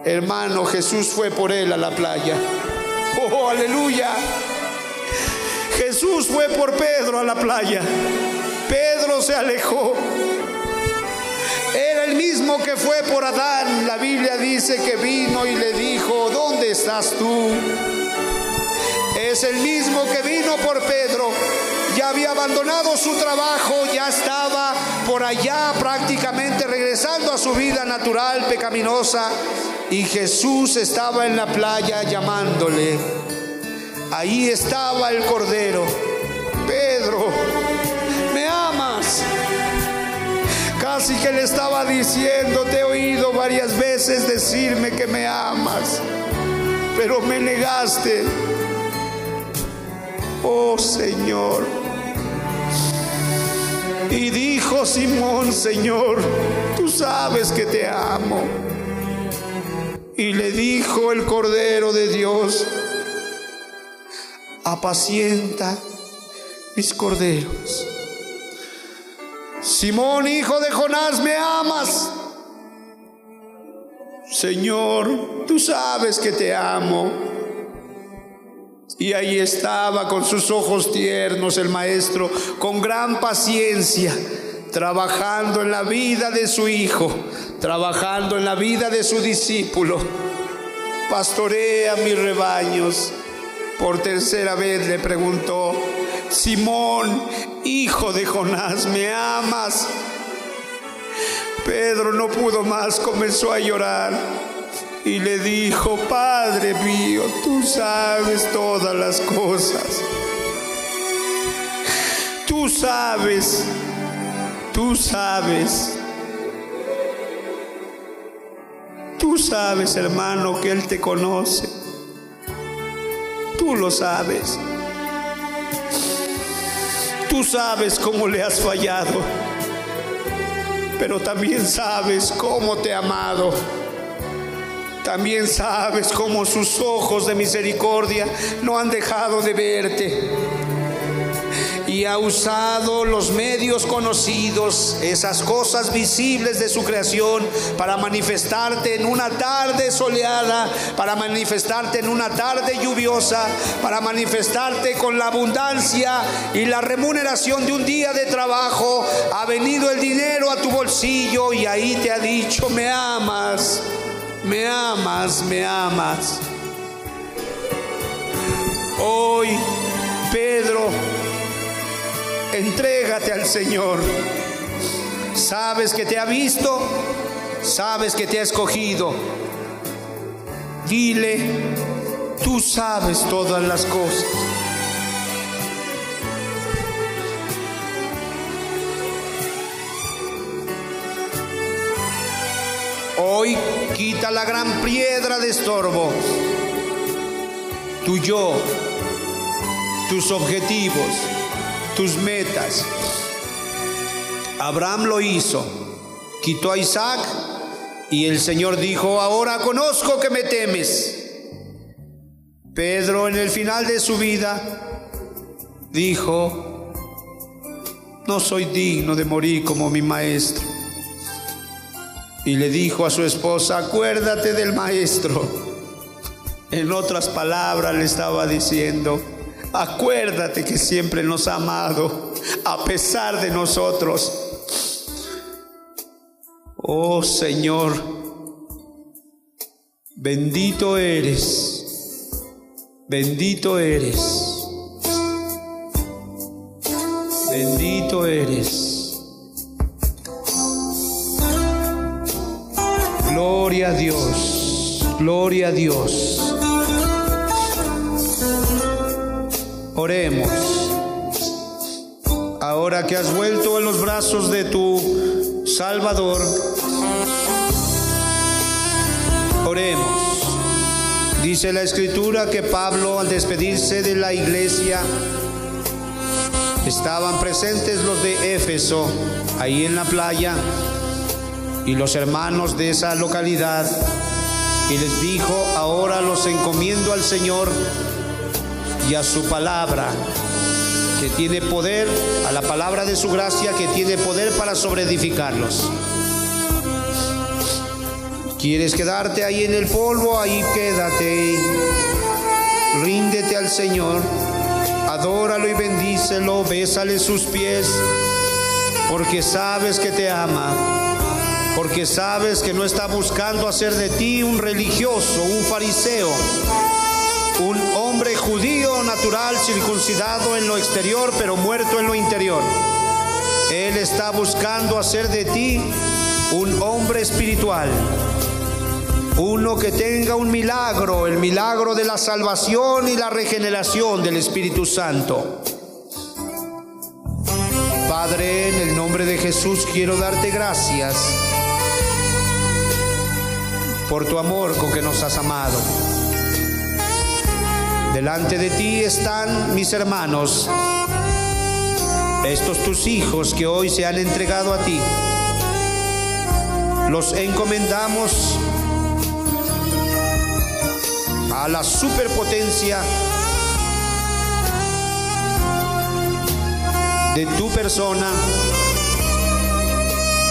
Hermano, Jesús fue por él a la playa. Oh, aleluya. Jesús fue por Pedro a la playa. Pedro se alejó. Era el mismo que fue por Adán. La Biblia dice que vino y le dijo: ¿dónde estás tú? Es el mismo que vino por Pedro. Ya había abandonado su trabajo, ya estaba por allá prácticamente regresando a su vida natural, pecaminosa. Y Jesús estaba en la playa llamándole. Ahí estaba el Cordero. Pedro, ¿me amas? Casi que le estaba diciendo: te he oído varias veces decirme que me amas, pero me negaste. Oh Señor. Y dijo Simón: Señor, tú sabes que te amo. Y le dijo el Cordero de Dios: apacienta mis corderos. Simón, hijo de Jonás, ¿me amas? Señor, tú sabes que te amo. Y ahí estaba con sus ojos tiernos el maestro, con gran paciencia, trabajando en la vida de su hijo, trabajando en la vida de su discípulo. Pastorea mis rebaños. Por tercera vez le preguntó: Simón, hijo de Jonás, ¿me amas? Pedro no pudo más, comenzó a llorar y le dijo: Padre mío, tú sabes todas las cosas. Tú sabes. Tú sabes, hermano, que Él te conoce. Tú lo sabes. Tú sabes cómo le has fallado, pero también sabes cómo te ha amado. También sabes cómo sus ojos de misericordia no han dejado de verte. Y ha usado los medios conocidos, esas cosas visibles de su creación, para manifestarte en una tarde soleada, para manifestarte en una tarde lluviosa, para manifestarte con la abundancia y la remuneración de un día de trabajo. Ha venido el dinero a tu bolsillo y ahí te ha dicho: me amas, me amas, me amas. Hoy, Pedro, entrégate al Señor. Sabes que te ha visto, sabes que te ha escogido. Dile: tú sabes todas las cosas. Hoy quita la gran piedra de estorbo. Tu yo, tus objetivos, tus metas. Abraham lo hizo, quitó a Isaac y el Señor dijo: ahora conozco que me temes. Pedro, en el final de su vida, dijo: no soy digno de morir como mi maestro. Y le dijo a su esposa: acuérdate del maestro. En otras palabras, le estaba diciendo: acuérdate que siempre nos ha amado a pesar de nosotros. Oh Señor, bendito eres, bendito eres, bendito eres. Gloria a Dios, gloria a Dios. Oremos. Ahora que has vuelto en los brazos de tu Salvador, oremos. Dice la Escritura que Pablo, al despedirse de la iglesia, estaban presentes los de Éfeso, ahí en la playa, y los hermanos de esa localidad, y les dijo: ahora los encomiendo al Señor y a su palabra, que tiene poder, a la palabra de su gracia, que tiene poder para sobreedificarlos. ¿Quieres quedarte ahí en el polvo? Ahí quédate. Ríndete al Señor, adóralo y bendícelo, bésale sus pies, porque sabes que te ama, porque sabes que no está buscando hacer de ti un religioso, un fariseo, un hombre judío natural, circuncidado en lo exterior, pero muerto en lo interior. Él está buscando hacer de ti un hombre espiritual, uno que tenga un milagro, el milagro de la salvación y la regeneración del Espíritu Santo. Padre, en el nombre de Jesús quiero darte gracias por tu amor con que nos has amado. Delante de ti están mis hermanos, estos tus hijos que hoy se han entregado a ti. Los encomendamos a la superpotencia de tu persona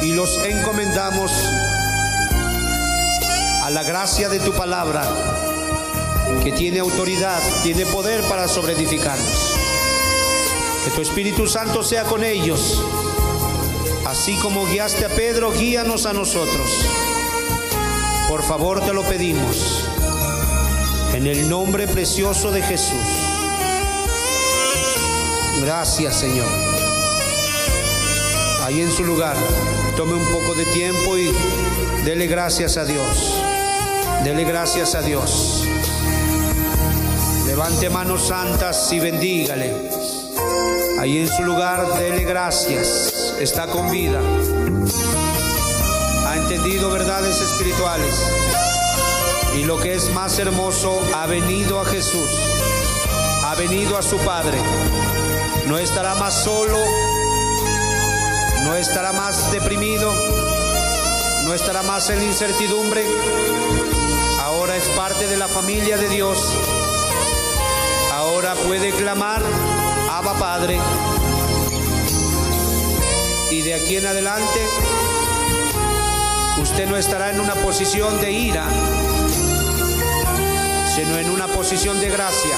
y los encomendamos a la gracia de tu palabra, que tiene autoridad, tiene poder para sobreedificarnos. Que tu Espíritu Santo sea con ellos Así como guiaste a Pedro, guíanos a nosotros. Por favor, te lo pedimos. En el nombre precioso de Jesús. Gracias, Señor. Ahí en su lugar, tome un poco de tiempo y dele gracias a Dios. Dele gracias a Dios. Levante manos santas y bendígale. Ahí en su lugar, dele gracias. Está con vida. Ha entendido verdades espirituales. Y lo que es más hermoso, ha venido a Jesús. Ha venido a su Padre. No estará más solo. No estará más deprimido. No estará más en incertidumbre. Ahora es parte de la familia de Dios. Ahora puede clamar: Abba, Padre. Y de aquí en adelante, usted no estará en una posición de ira, sino en una posición de gracia.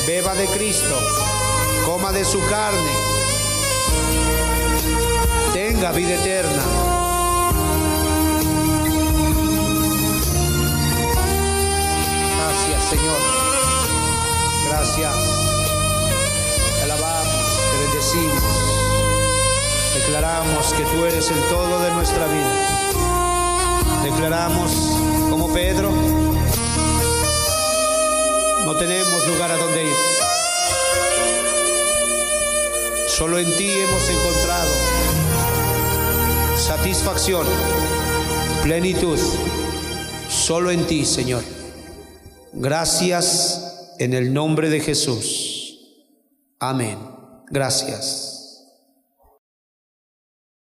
Beba de Cristo, coma de su carne, tenga vida eterna. Gracias, Señor. Gracias. Te alabamos, te bendecimos. Declaramos que tú eres el todo de nuestra vida. Declaramos como Pedro: no tenemos lugar a donde ir. Solo en ti hemos encontrado satisfacción, plenitud. Solo en ti, Señor. Gracias en el nombre de Jesús. Amén. Gracias.